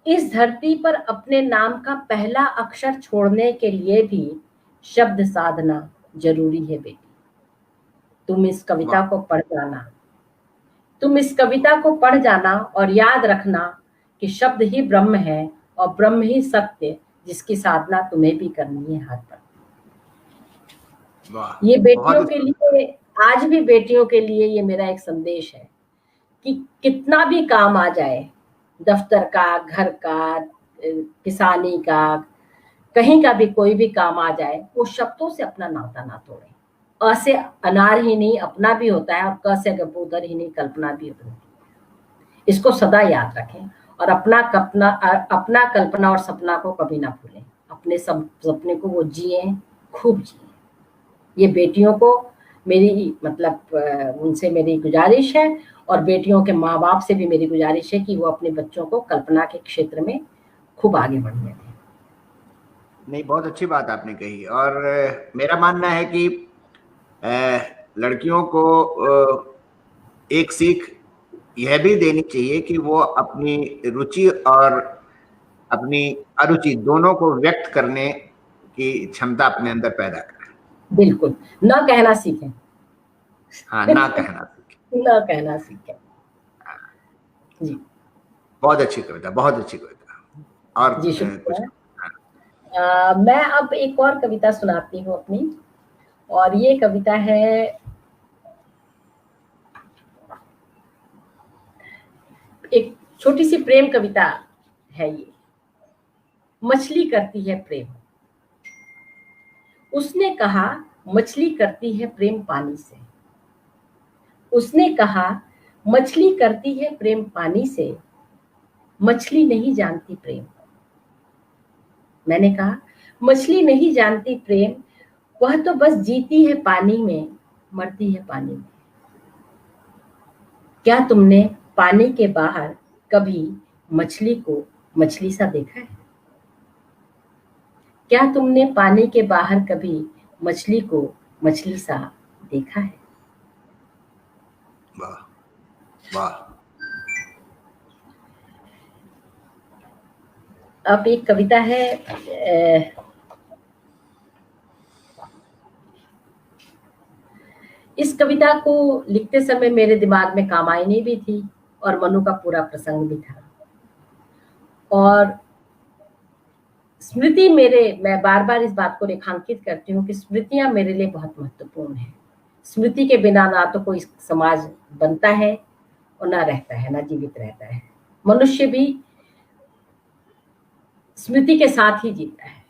इस धरती पर अपने नाम का पहला अक्षर छोड़ने के लिए भी शब्द साधना जरूरी है बेटी। तुम इस कविता को पढ़ जाना, तुम इस कविता को पढ़ जाना और याद रखना कि शब्द ही ब्रह्म है और ब्रह्म ही सत्य, जिसकी साधना तुम्हें भी करनी है हाथ पर। ये बेटियों के लिए, आज भी बेटियों के लिए ये मेरा एक संदेश है कि कितना भी काम आ जाए, दफ्तर का, घर का, किसानी का, कहीं का भी कोई भी काम आ जाए, वो शब्दों से अपना नाता ना तोड़े। अ से अनार ही नहीं अपना भी होता है, और क से कबूतर ही नहीं कल्पना भी होती है। इसको सदा याद रखें, और अपना कल्पना और सपना को कभी ना भूलें। अपने सपने को वो जिए, खूब जिए। ये बेटियों को मेरी उनसे मेरी गुजारिश है, और बेटियों के माँ बाप से भी मेरी गुजारिश है कि वो अपने बच्चों को कल्पना के क्षेत्र में खूब आगे बढ़ने दें। नहीं, बहुत अच्छी बात आपने कही। और मेरा मानना है कि लड़कियों को एक सीख यह भी देनी चाहिए कि वो अपनी रुचि और अपनी अरुचि दोनों को व्यक्त करने की क्षमता अपने अंदर पैदा करें। बिल्कुल, ना कहना सीखें। हाँ, ना कहना सीखें। ना कहना सीखें। जी, बहुत अच्छी कविता, बहुत अच्छी कविता। और जी, कुछ? मैं अब एक और कविता सुनाती हूँ अपनी, और ये कविता है, एक छोटी सी प्रेम कविता है ये। मछली करती है प्रेम। उसने कहा मछली करती है प्रेम पानी से। उसने कहा मछली करती है प्रेम पानी से, मछली नहीं जानती प्रेम। मैंने कहा मछली नहीं जानती प्रेम, वह तो बस जीती है पानी में, मरती है पानी में। क्या तुमने पानी के बाहर कभी मछली को मछली सा देखा है? क्या तुमने पानी के बाहर कभी मछली को मछली सा देखा है? वाह, वाह। अब एक कविता है, इस कविता को लिखते समय मेरे दिमाग में कामायनी भी थी और मनु का पूरा प्रसंग भी था, और स्मृति मैं बार बार इस बात को रेखांकित करती हूँ कि स्मृतियां मेरे लिए बहुत महत्वपूर्ण है। स्मृति के बिना ना तो कोई समाज बनता है और ना रहता है, ना जीवित रहता है। मनुष्य भी स्मृति के साथ ही जीता है।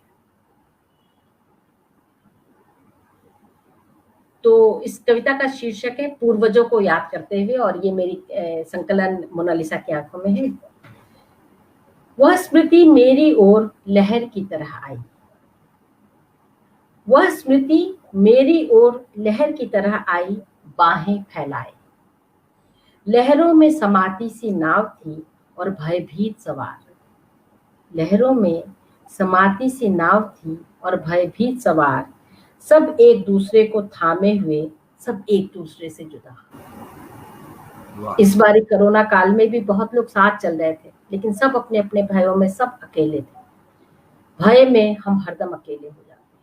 तो इस कविता का शीर्षक है पूर्वजों को याद करते हुए, और ये मेरी संकलन मोनालिसा की आंखों में है। वह स्मृति मेरी ओर लहर की तरह आई, वह स्मृति मेरी ओर लहर की तरह आई, बाहें फैलाए। लहरों में समाती सी नाव थी और भयभीत सवार। लहरों में समाती सी नाव थी और भयभीत सवार, सब एक दूसरे को थामे हुए, सब एक दूसरे से जुदा। इस बारी कोरोना काल में भी बहुत लोग साथ चल रहे थे, लेकिन सब अपने अपने भयों में सब अकेले थे। भय में हम हरदम अकेले हो जाते हैं,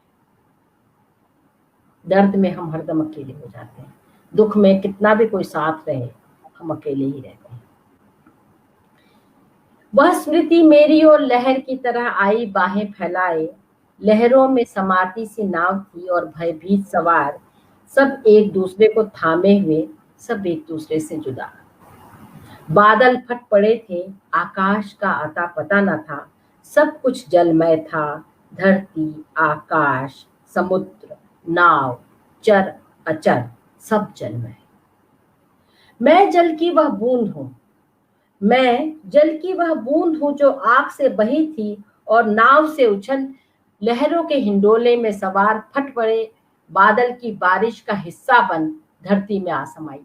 दर्द में हम हरदम अकेले हो जाते हैं, दुख में कितना भी कोई साथ रहे हम अकेले ही रहते हैं। वह स्मृति मेरी ओर लहर की तरह आई, बाहें फैलाए। लहरों में समाती सी नाव थी और भयभीत सवार, सब एक दूसरे को थामे हुए, सब एक दूसरे से जुदा। बादल फट पड़े थे, आकाश का आता पता न था, सब कुछ जलमय था। धरती, आकाश, समुद्र, नाव, चर अचर, सब जलमय। मैं जल की वह बूंद हूँ, मैं जल की वह बूंद हूँ जो आग से बही थी और नाव से उछल लहरों के हिंडोले में सवार फट पड़े बादल की बारिश का हिस्सा बन धरती में आ समाई थी।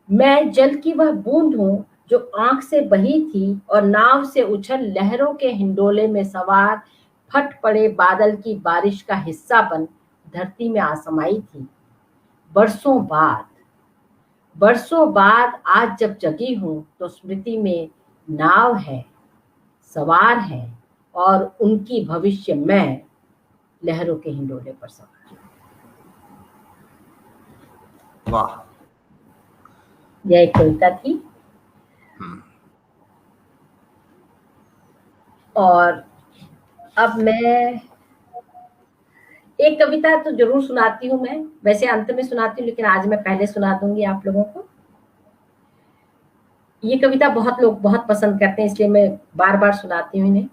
मैं जल की वह बूंद हूँ जो आंख से बही थी और नाव से उछल लहरों के हिंडोले में सवार फट पड़े बादल की बारिश का हिस्सा बन धरती में आ समाई थी। बरसों बाद आज जब जगी हूं तो स्मृति में नाव है, सवार है, और उनकी भविष्य मैं लहरों के हिंडोले पर सवार। वाह, यह एक कविता थी। और अब मैं एक कविता तो जरूर सुनाती हूँ, मैं वैसे अंत में सुनाती हूँ, लेकिन आज मैं पहले सुना दूंगी आप लोगों को। ये कविता बहुत लोग बहुत पसंद करते हैं, इसलिए मैं बार बार सुनाती हूँ इन्हें।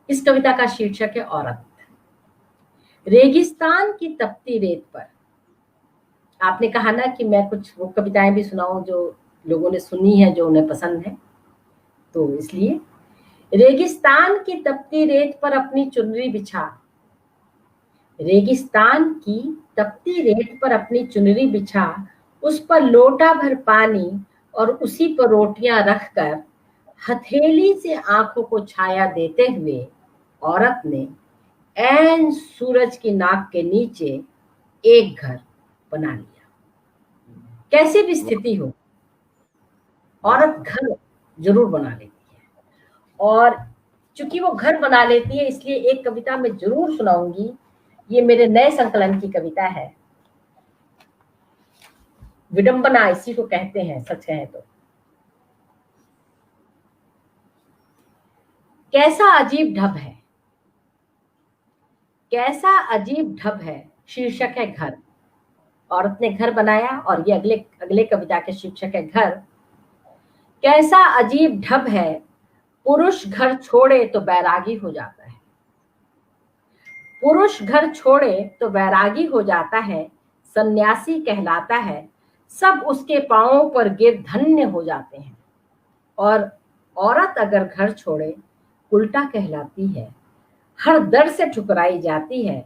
इस कविता का शीर्षक है औरत। रेगिस्तान की तपती रेत पर। आपने कहा ना कि मैं कुछ वो कविताएं भी सुनाऊं जो लोगों ने सुनी है, जो उन्हें पसंद है, तो इसलिए रेगिस्तान की तपती रेत पर अपनी चुनरी बिछा, रेगिस्तान की तपती रेत पर अपनी चुनरी बिछा, उस पर लोटा भर पानी और उसी पर रोटियां रखकर हथेली से आंखों को छाया देते हुए औरत ने ऐन सूरज की नाक के नीचे एक घर बना लिया। कैसी भी स्थिति हो, औरत घर जरूर बना लेती है। और चूंकि वो घर बना लेती है, इसलिए एक कविता मैं जरूर सुनाऊंगी। ये मेरे नए संकलन की कविता है। विडंबना इसी को कहते हैं, सच कहें तो। कैसा अजीब ढब है, कैसा अजीब ढब है, शीर्षक है घर। औरत ने घर बनाया और ये अगले कविता के शीर्षक है घर। कैसा अजीब ढब है, पुरुष घर छोड़े तो बैरागी हो जाता है, पुरुष घर छोड़े तो बैरागी हो जाता है, सन्यासी कहलाता है, सब उसके पांवों पर गिर धन्य हो जाते हैं। और औरत अगर घर छोड़े उल्टा कहलाती है, हर दर से ठुकराई जाती है,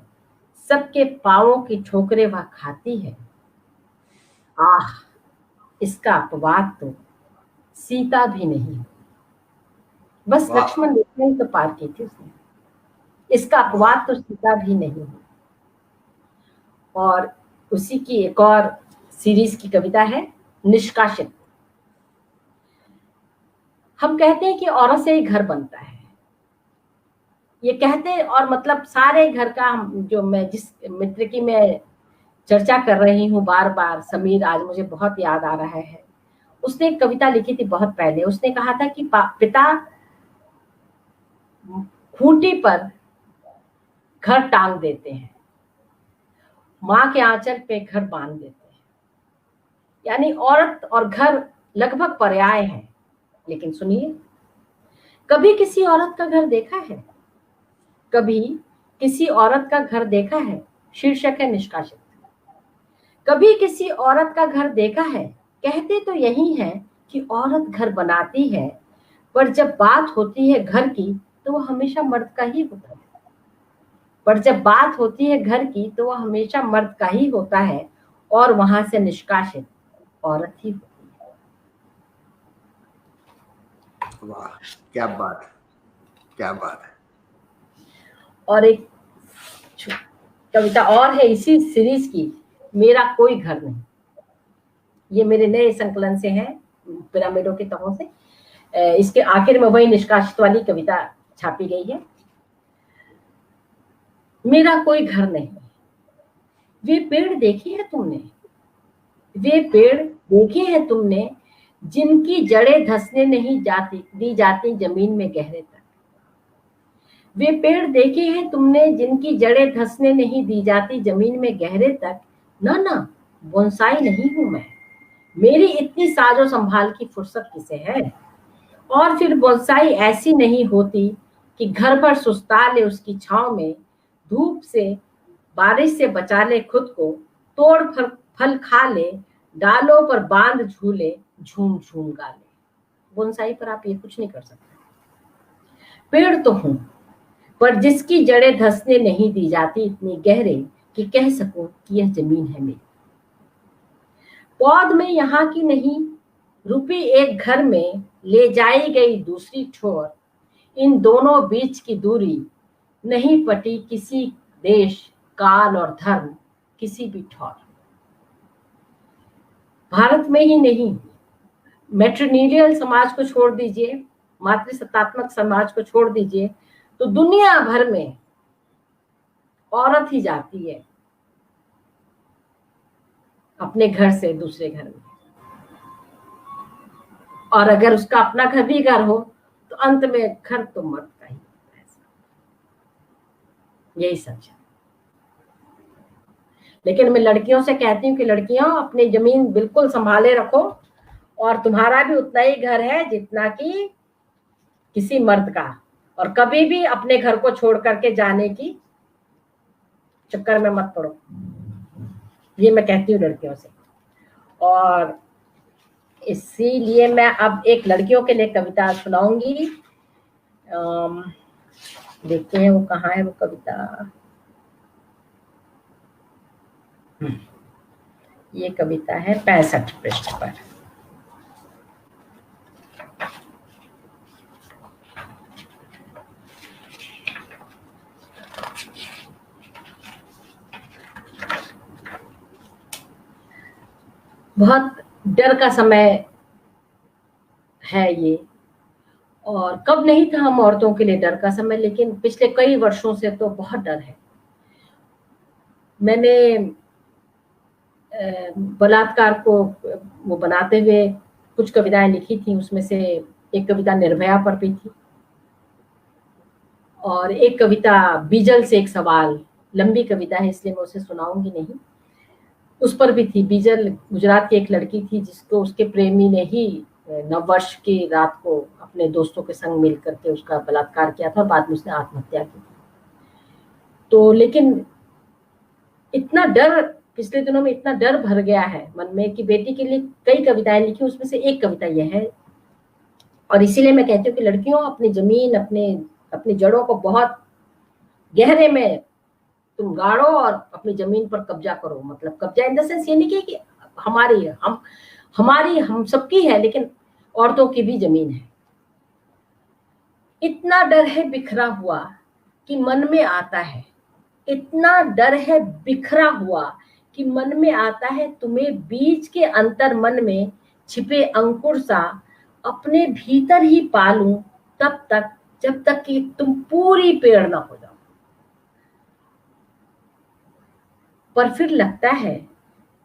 सबके पांवों की ठोकरें वह खाती है। आह, इसका अपवाद तो सीता भी नहीं, बस लक्ष्मण ने तो पार की थी उसने, इसका अपवाद तो सीता भी नहीं। और उसी की एक और सीरीज की कविता है निष्कासित। हम कहते हैं कि औरत से ही घर बनता है, ये कहते हैं, और मतलब सारे घर का जो मैं जिस मित्र की मैं चर्चा कर रही हूँ बार बार, समीर, आज मुझे बहुत याद आ रहा है। उसने एक कविता लिखी थी बहुत पहले। उसने कहा था कि पिता खूंटी पर घर टांग देते हैं, माँ के आंचल पे घर बांध देते हैं। यानी औरत और घर लगभग पर्याय हैं। लेकिन सुनिए, कभी किसी औरत का घर देखा है? कभी किसी औरत का घर देखा है? शीर्षक है निष्कासित। कभी किसी औरत का घर देखा है? कहते तो यही है कि औरत घर बनाती है, पर जब बात होती है घर की तो वो हमेशा मर्द का ही होता है। पर जब बात होती है घर की तो वह हमेशा मर्द का ही होता है, और वहां से निष्कासित औरत ही होती है। वाह, क्या बात है, क्या बात है। और एक कविता और है इसी सीरीज की, मेरा कोई घर नहीं। ये मेरे नए संकलन से है, पिरामिडों की तहों से। इसके आखिर में वही निष्कासित वाली कविता छापी गई है। मेरा कोई घर नहीं। वे पेड़ देखे हैं तुमने? वे पेड़ देखे हैं तुमने जिनकी जड़ें धंसने नहीं दी जाती जमीन में गहरे तक? वे पेड़ देखे हैं तुमने जिनकी जड़ें धंसने नहीं दी जाती जमीन में गहरे तक? ना ना, बोनसाई नहीं हूं मैं। मेरी इतनी साजो संभाल की फुर्सत किसे है? और फिर बोनसाई ऐसी नहीं होती कि घर भर सुस्ता ले उसकी छांव में, धूप से बारिश से बचा ले खुद को, तोड़ फल खा ले, डालों पर बांध झूले, झूम झूम गा ले। बोनसाई पर आप ये कुछ नहीं कर सकते। पेड़ तो हूं, पर जिसकी जड़ें धंसने नहीं दी जाती इतनी गहरे कि कह सकूं कि यह जमीन है मेरी। पौध में यहाँ की नहीं, रुपी एक घर में ले जाई गई दूसरी ठोर। इन दोनों बीच की दूरी नहीं पटी किसी देश, काल और धर्म किसी भी ठौर। भारत में ही नहीं, मैट्रिलिनियल समाज को छोड़ दीजिए, मातृसत्तात्मक समाज को छोड़ दीजिए, तो दुनिया भर में औरत ही जाती है अपने घर से दूसरे घर में। और अगर उसका अपना घर भी घर हो तो अंत में घर तो मर्द का ही होता है। यही सच है। लेकिन मैं लड़कियों से कहती हूँ कि लड़कियों, अपनी जमीन बिल्कुल संभाले रखो, और तुम्हारा भी उतना ही घर है जितना कि किसी मर्द का। और कभी भी अपने घर को छोड़ करके जाने की चक्कर में मत पड़ो। ये मैं कहती हूँ लड़कियों से। और इसीलिए मैं अब एक लड़कियों के लिए कविता सुनाऊंगी। देखते हैं वो कहाँ है वो कविता। ये कविता है 65 पृष्ठ पर। बहुत डर का समय है ये, और कब नहीं था हम औरतों के लिए डर का समय, लेकिन पिछले कई वर्षों से तो बहुत डर है। मैंने बलात्कार को वो बनाते हुए कुछ कविताएं लिखी थी, उसमें से एक कविता निर्भया पर भी थी, और एक कविता बीजल से एक सवाल, लंबी कविता है इसलिए मैं उसे सुनाऊंगी नहीं, उस पर भी थी। बीजल गुजरात की एक लड़की थी जिसको उसके प्रेमी ने ही नववर्ष की रात को अपने दोस्तों के संग मिल करके उसका बलात्कार किया था और बाद में उसने आत्महत्या की। तो लेकिन इतना डर, पिछले दिनों में इतना डर भर गया है मन में कि बेटी के लिए कई कविताएं लिखी, उसमें से एक कविता यह है। और इसीलिए मैं कहती हूँ कि लड़कियों, अपनी जमीन, अपनी जड़ों को बहुत गहरे में तुम गाड़ो और अपनी जमीन पर कब्जा करो। मतलब कब्जा इन द सेंस ये नहीं कि हमारी हम सबकी है, लेकिन औरतों की भी जमीन है। इतना डर है बिखरा हुआ कि मन में आता है, इतना डर है बिखरा हुआ कि मन में आता है तुम्हें बीज के अंतर मन में छिपे अंकुर सा अपने भीतर ही पालूं, तब तक जब तक कि तुम पूरी पेड़ ना हो जाओ। पर फिर लगता है,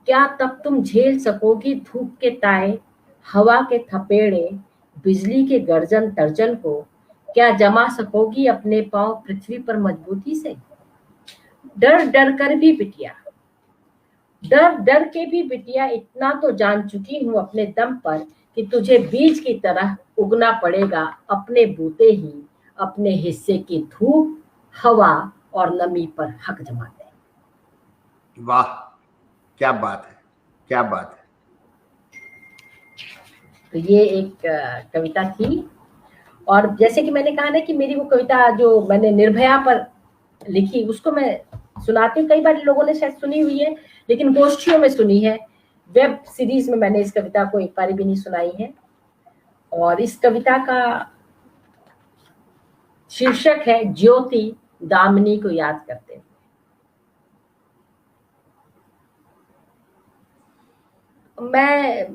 क्या तब तुम झेल सकोगी धूप के ताए, हवा के थपेड़े, बिजली के गर्जन तर्जन को? क्या जमा सकोगी अपने पांव पृथ्वी पर मजबूती से? डर डर कर भी बिटिया, डर डर के भी बिटिया इतना तो जान चुकी हूं अपने दम पर कि तुझे बीज की तरह उगना पड़ेगा अपने बूते ही, अपने हिस्से की धूप, हवा और नमी पर हक जमाते। वाह, क्या बात है, क्या बात है। तो ये एक कविता थी। और जैसे कि मैंने कहा ना कि मेरी वो कविता जो मैंने निर्भया पर लिखी उसको मैं सुनाती हूँ। कई बार लोगों ने शायद सुनी हुई है, लेकिन गोष्ठियों में सुनी है। वेब सीरीज में मैंने इस कविता को एक बार भी नहीं सुनाई है। और इस कविता का शीर्षक है ज्योति दामिनी को याद करते हुए। मैं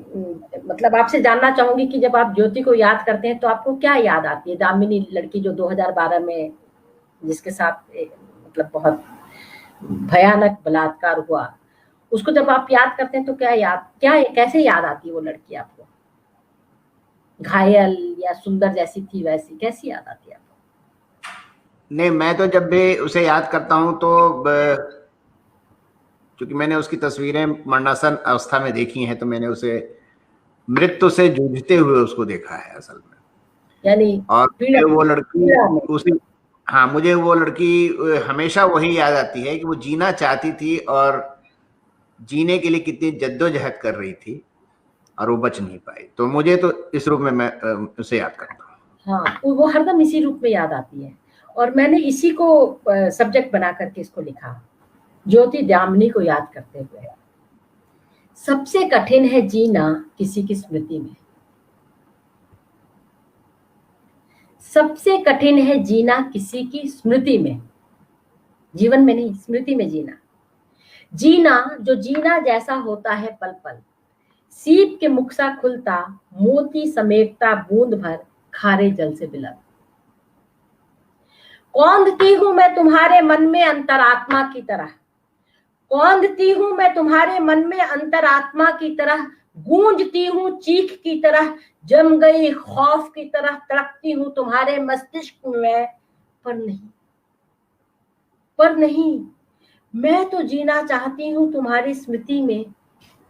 मतलब आपसे जानना चाहूंगी कि जब आप ज्योति को याद करते हैं तो आपको क्या याद आती है? दामिनी लड़की जो 2012 में जिसके साथ मतलब बहुत भयानक बलात्कार हुआ, उसको जब आप याद करते हैं तो क्या कैसे याद आती है वो लड़की आपको? घायल या सुंदर जैसी थी वैसी कैसी याद आती है आपको? नहीं, मैं तो जब भी उसे याद करता हूं तो क्योंकि मैंने उसकी तस्वीरें मरणासन अवस्था में देखी हैं, तो मैंने उसे मृत्यु से जूझते हुए उसको देखा है असल में। यानी और पीड़ा वो लड़की पीड़ा में। उसी हाँ, मुझे वो लड़की हमेशा वही याद आती है कि वो जीना चाहती थी और जीने के लिए कितनी जद्दोजहद कर रही थी और वो बच नहीं पाई। तो मुझे तो इस रूप में मैं उसे याद करता हूँ। हाँ, वो हरदम इसी रूप में याद आती है। और मैंने इसी को सब्जेक्ट बना करके इसको लिखा, ज्योति दामिनी को याद करते हुए। सबसे कठिन है जीना किसी की स्मृति में, सबसे कठिन है जीना किसी की स्मृति में, जीवन में नहीं स्मृति में जीना। जीना जो जीना जैसा होता है पल पल, सीप के मुख सा खुलता, मोती समेटता बूंद भर खारे जल से बिलर। कौंधती हूं मैं तुम्हारे मन में अंतरात्मा की तरह, कौंधती हूं मैं तुम्हारे मन में अंतरात्मा की तरह, गूंजती हूं चीख की तरह, जम गई खौफ की तरह तड़पती हूं तुम्हारे मस्तिष्क में। पर नहीं, पर नहीं, मैं तो जीना चाहती हूं तुम्हारी स्मृति में,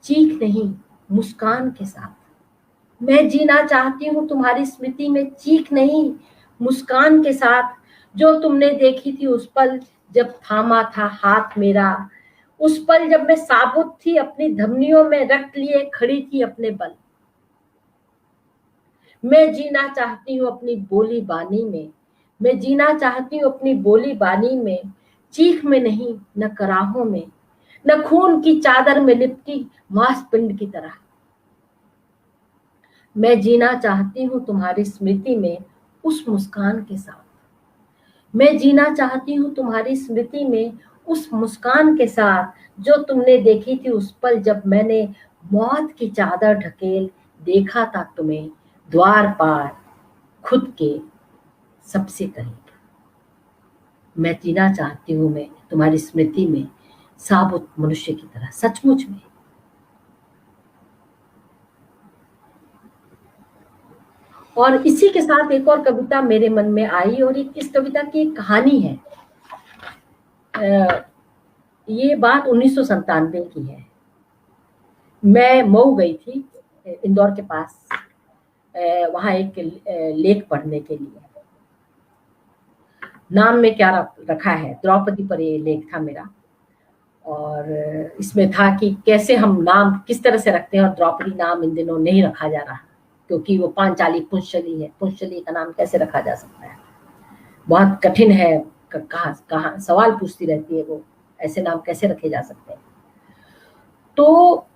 चीख नहीं मुस्कान के साथ। मैं जीना चाहती हूँ तुम्हारी स्मृति में, चीख नहीं मुस्कान के साथ। जो तुमने देखी थी उस पल जब थामा था हाथ मेरा, उस पल जब मैं साबुत थी अपनी धमनियों में रक्त लिए खड़ी थी अपने बल। मैं जीना चाहती हूँ अपनी बोली बानी में, मैं जीना चाहती हूँ अपनी बोली बानी में, चीख में नहीं न कराहों में, न खून की चादर में लिपटी मांसपिंड की तरह। मैं जीना चाहती हूँ तुम्हारी स्मृति में उस मुस्कान के साथ, मैं जीना चाहती हूँ तुम्हारी स्मृति में उस मुस्कान के साथ जो तुमने देखी थी उस पल जब मैंने मौत की चादर ढकेल देखा था तुम्हें द्वार पार खुद के सबसे करीब। मैं जीना चाहती हूँ मैं तुम्हारी स्मृति में साबुत मनुष्य की तरह, सचमुच में। और इसी के साथ एक और कविता मेरे मन में आई और इस कविता की एक कहानी है। ये बात 1997 की है। मैं मऊ गई थी इंदौर के पास, वहां एक लेख पढ़ने के लिए। नाम में क्या रखा है, द्रौपदी पर ये लेख था मेरा। और इसमें था कि कैसे हम नाम किस तरह से रखते हैं, और द्रौपदी नाम इन दिनों नहीं रखा जा रहा क्योंकि वो पांचाली पुंशली है, पुंशली का नाम कैसे रखा जा सकता है, बहुत कठिन है। कहा सवाल पूछती रहती है वो, ऐसे नाम कैसे रखे जा सकते हैं। तो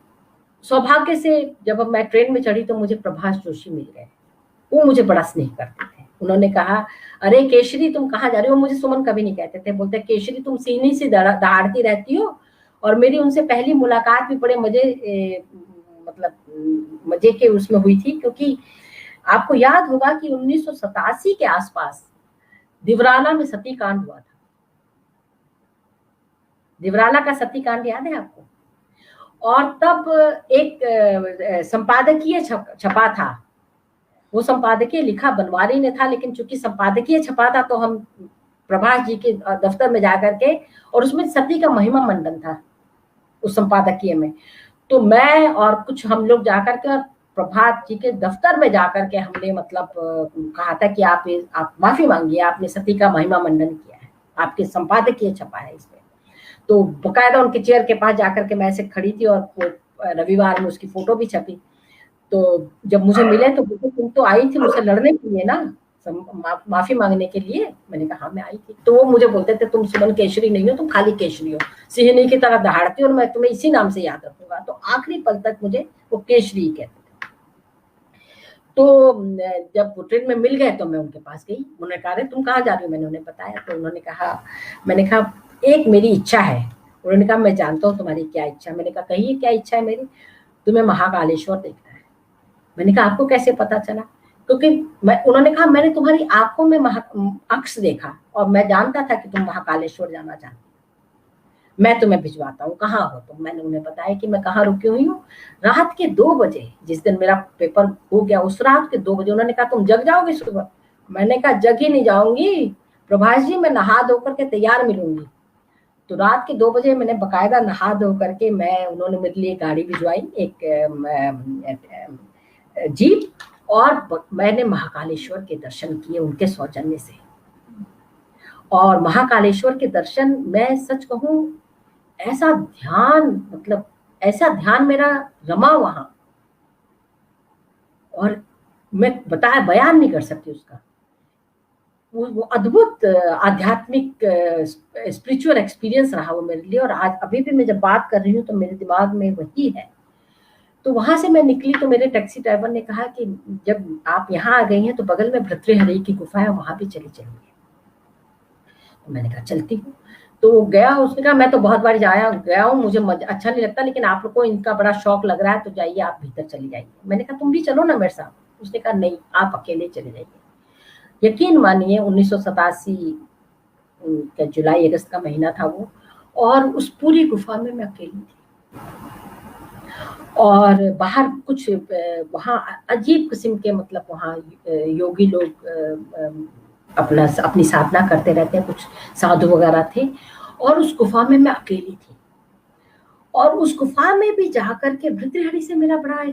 सौभाग्य से जब मैं ट्रेन में चढ़ी तो मुझे प्रभाष जोशी मिल गए। वो मुझे बड़ा स्नेह करते थे। उन्होंने कहा, अरे केशरी तुम कहाँ जा रही हो? मुझे सुमन कभी नहीं कहते थे, बोलते केशरी तुम सीनी से दहाड़ती रहती हो। और मेरी उनसे पहली मुलाकात भी बड़े मजे के उसमें हुई थी, क्योंकि आपको याद होगा कि 1987 के आसपास दिवराला में सती कांड हुआ था। दिवराला का सती कांड याद है आपको? और तब एक संपादकीय छपा था वो संपादकीय लिखा बनवारी ने था, लेकिन चूंकि संपादकीय छपा था तो हम प्रभास जी के दफ्तर में जाकर के, और उसमें सती का महिमा मंडन था उस संपादकीय में, तो मैं और कुछ हम लोग जाकर के और प्रभात जी के दफ्तर में जाकर के हमने मतलब कहा था कि आप माफी मांगिए, आपने सती का महिमा मंडन किया है, आपके संपादकीय छपा है इसमें। तो बकायदा उनके चेयर के पास जाकर के मैं ऐसे खड़ी थी, और रविवार में उसकी फोटो भी छपी। तो जब मुझे मिले तो बोले तुम तो आई थी मुझसे लड़ने के लिए ना, माफी मांगने के लिए। मैंने कहा हाँ मैं आई थी। तो वो मुझे बोलते थे तुम सुमन केशरी नहीं हो, तुम खाली केशरी हो, सिंहनी की तरह दहाड़ती हो और मैं तुम्हें इसी नाम से याद रखूंगा। तो आखिरी पल तक मुझे वो केशरी कहते थे। तो जब वो ट्रेन में मिल गए तो मैं उनके पास गई, उन्होंने कहा तुम कहाँ जा रही हो, मैंने उन्हें बताया। तो उन्होंने कहा, मैंने कहा एक मेरी इच्छा है। उन्होंने कहा मैं जानता हूँ तुम्हारी क्या इच्छा। मैंने कहा कहिए क्या इच्छा है मेरी। तुम्हें महाकालेश्वर देखना है। मैंने कहा आपको कैसे पता चला, क्योंकि उन्होंने कहा मैंने तुम्हारी आंखों में अक्स देखा और मैं जानता था कि तुम महाकालेश्वर जाना चाहती, मैं तुम्हें भिजवाता हूँ, कहाँ हो तुम। मैंने उन्हें बताया कि मैं कहाँ रुकी हुई हूँ। रात के 2 बजे, जिस दिन मेरा पेपर हो गया उस रात के 2 बजे। उन्होंने कहा तुम जग जाओगे सुबह। मैंने कहा जग ही नहीं जाऊंगी प्रभाष जी, मैं नहा धोकर के तैयार मिलूंगी। तो रात के 2 बजे मैंने बकायदा नहा धो करके, उन्होंने मेरे लिए गाड़ी भिजवाई, एक जीप, और मैंने महाकालेश्वर के दर्शन किए उनके सौजन्य से। और महाकालेश्वर के दर्शन, मैं सच कहूं ऐसा ध्यान, मतलब ऐसा ध्यान मेरा रमा वहां, और मैं बयान नहीं कर सकती उसका। वो अद्भुत आध्यात्मिक स्पिरिचुअल एक्सपीरियंस रहा वो मेरे लिए। और आज अभी भी मैं जब बात कर रही हूँ तो मेरे दिमाग में वही है। तो वहां से मैं निकली तो मेरे टैक्सी ड्राइवर ने कहा कि जब आप यहाँ आ गई हैं तो बगल में भर्तृहरि की गुफा है, वहां भी चली जाइए। तो मैंने कहा चलती हूँ। तो गया, उसने कहा मैं तो बहुत बार गया हूँ, मुझे अच्छा नहीं लगता, लेकिन आप लोग को इनका बड़ा शौक लग रहा है तो जाइए आप भीतर चली जाइए। मैंने कहा तुम भी चलो ना मेरे साथ। उसने कहा नहीं, आप अकेले चले जाइए। यकीन मानिए 1987 का जुलाई अगस्त का महीना था वो, और उस पूरी गुफा में मैं अकेली थी। और बाहर कुछ वहाँ अजीब किस्म के, मतलब वहाँ योगी लोग अपनी साधना करते रहते हैं, कुछ साधु वगैरह थे। और उस गुफा में मैं अकेली थी। और उस गुफा में भी जाकर के भर्तृहरि से मेरा बड़ा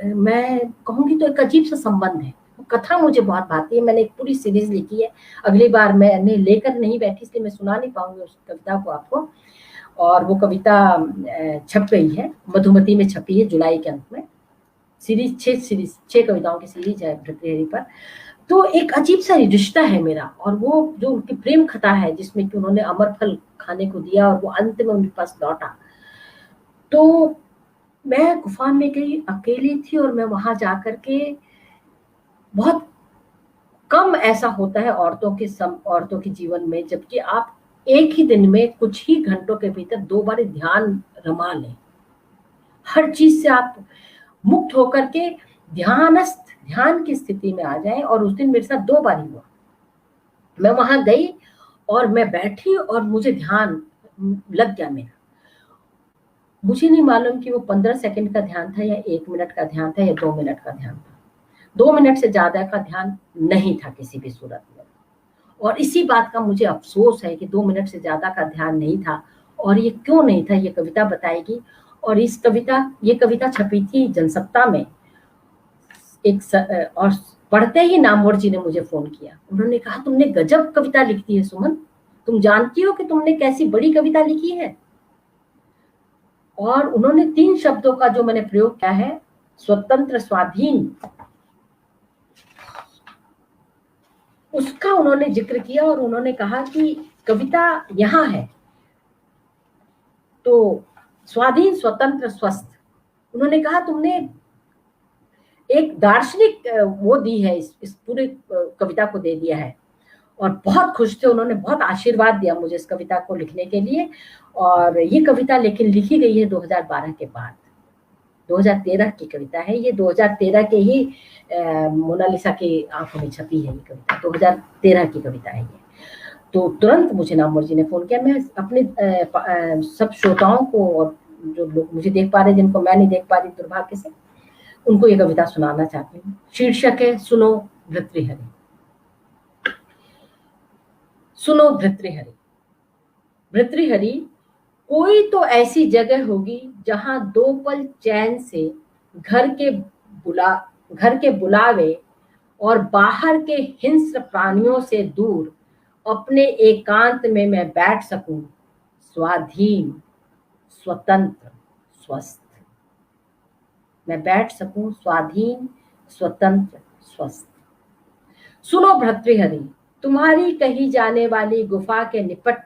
मैं कहूंगी तो एक अजीब सा संबंध है। कथा मुझे बहुत भाती है, मैंने एक पूरी सीरीज लिखी है। अगली बार मैंने लेकर नहीं बैठी, इसलिए मैं सुना नहीं पाऊंगी उस कविता को आपको। और वो कविता छप गई है, मधुमती में छपी है जुलाई के अंत में। सीरीज 6 कविताओं की सीरीज है भर्तृहरि पर। तो एक अजीब सा रिश्ता है मेरा। और वो जो उनकी प्रेम कथा है जिसमें कि उन्होंने अमर फल खाने को दिया और वो अंत में उनके पास लौटा। तो मैं गुफा में गई, अकेली थी, और मैं वहां जाकर के, बहुत कम ऐसा होता है औरतों के जीवन में, जबकि आप एक ही दिन में कुछ ही घंटों के भीतर 2 बार ध्यान रमा लें, हर चीज से आप मुक्त होकर के ध्यान की स्थिति में आ जाएं। और उस दिन मेरे साथ 2 बार हुआ। मैं वहां गई और मैं बैठी और मुझे ध्यान लग गया मेरा। मुझे नहीं मालूम कि वो 15 सेकंड का ध्यान था या 1 मिनट का ध्यान था या 2 मिनट का ध्यान था। 2 मिनट से ज्यादा का ध्यान नहीं था किसी भी सूरत में। और इसी बात का मुझे अफसोस है कि 2 मिनट से ज्यादा का ध्यान नहीं था। और ये क्यों नहीं था, ये कविता बताएगी। और ये कविता छपी थी जनसत्ता में। और पढ़ते ही नामवर जी ने मुझे फोन किया। उन्होंने कहा तुमने गजब कविता लिखती है सुमन, तुम जानती हो कि तुमने कैसी बड़ी कविता लिखी है। और उन्होंने 3 शब्दों का जो मैंने प्रयोग किया है, स्वतंत्र, स्वाधीन, उसका उन्होंने जिक्र किया। और उन्होंने कहा कि कविता यहाँ है तो स्वाधीन, स्वतंत्र, स्वस्थ। उन्होंने कहा तुमने एक दार्शनिक वो दी है, इस पूरे कविता को दे दिया है। और बहुत खुश थे, उन्होंने बहुत आशीर्वाद दिया मुझे इस कविता को लिखने के लिए। और ये कविता लेकिन लिखी गई है 2012 के बाद, 2013 की कविता है ये। 2013 के ही मोनालिसा की आंखों में छपी है ये कविता, 2013 की कविता है ये। तो तुरंत मुझे नामवर जी ने फोन किया। मैं अपने सब श्रोताओं को, और जो लोग मुझे देख पा रहे जिनको मैं नहीं देख पा रही दुर्भाग्य से, उनको ये कविता सुनाना चाहती हूँ। शीर्षक है सुनो भृतृहरि। सुनो भृतृहरि। भृतृहरि, कोई तो ऐसी जगह होगी जहां 2 पल चैन से घर के बुलावे और बाहर के हिंस्र प्राणियों से दूर अपने एकांत में मैं बैठ सकूं, स्वाधीन, स्वतंत्र, स्वस्थ। मैं बैठ सकूं स्वाधीन, स्वतंत्र, स्वस्थ। सुनो भर्तृहरि, तुम्हारी कही जाने वाली गुफा के निपट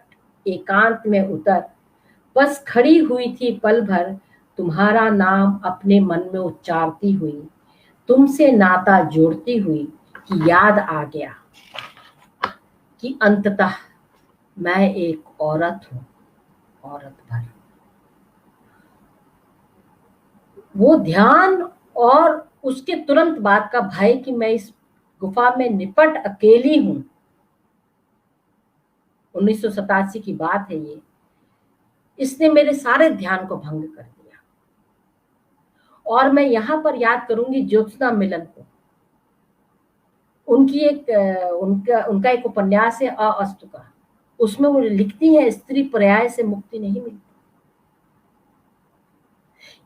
एकांत में उतर बस खड़ी हुई थी पल भर, तुम्हारा नाम अपने मन में उच्चारती हुई, तुमसे नाता जोड़ती हुई कि याद आ गया कि अंततः मैं एक औरत हूं, औरत भर। वो ध्यान और उसके तुरंत बाद का भय कि मैं इस गुफा में निपट अकेली हूं। 1987 की बात है ये। इसने मेरे सारे ध्यान को भंग कर दिया। और मैं यहां पर याद करूंगी ज्योत्सना मिलन को। उनका एक उपन्यास है अस्तु का। उसमें वो लिखती है स्त्री पर्याय से मुक्ति नहीं मिलती,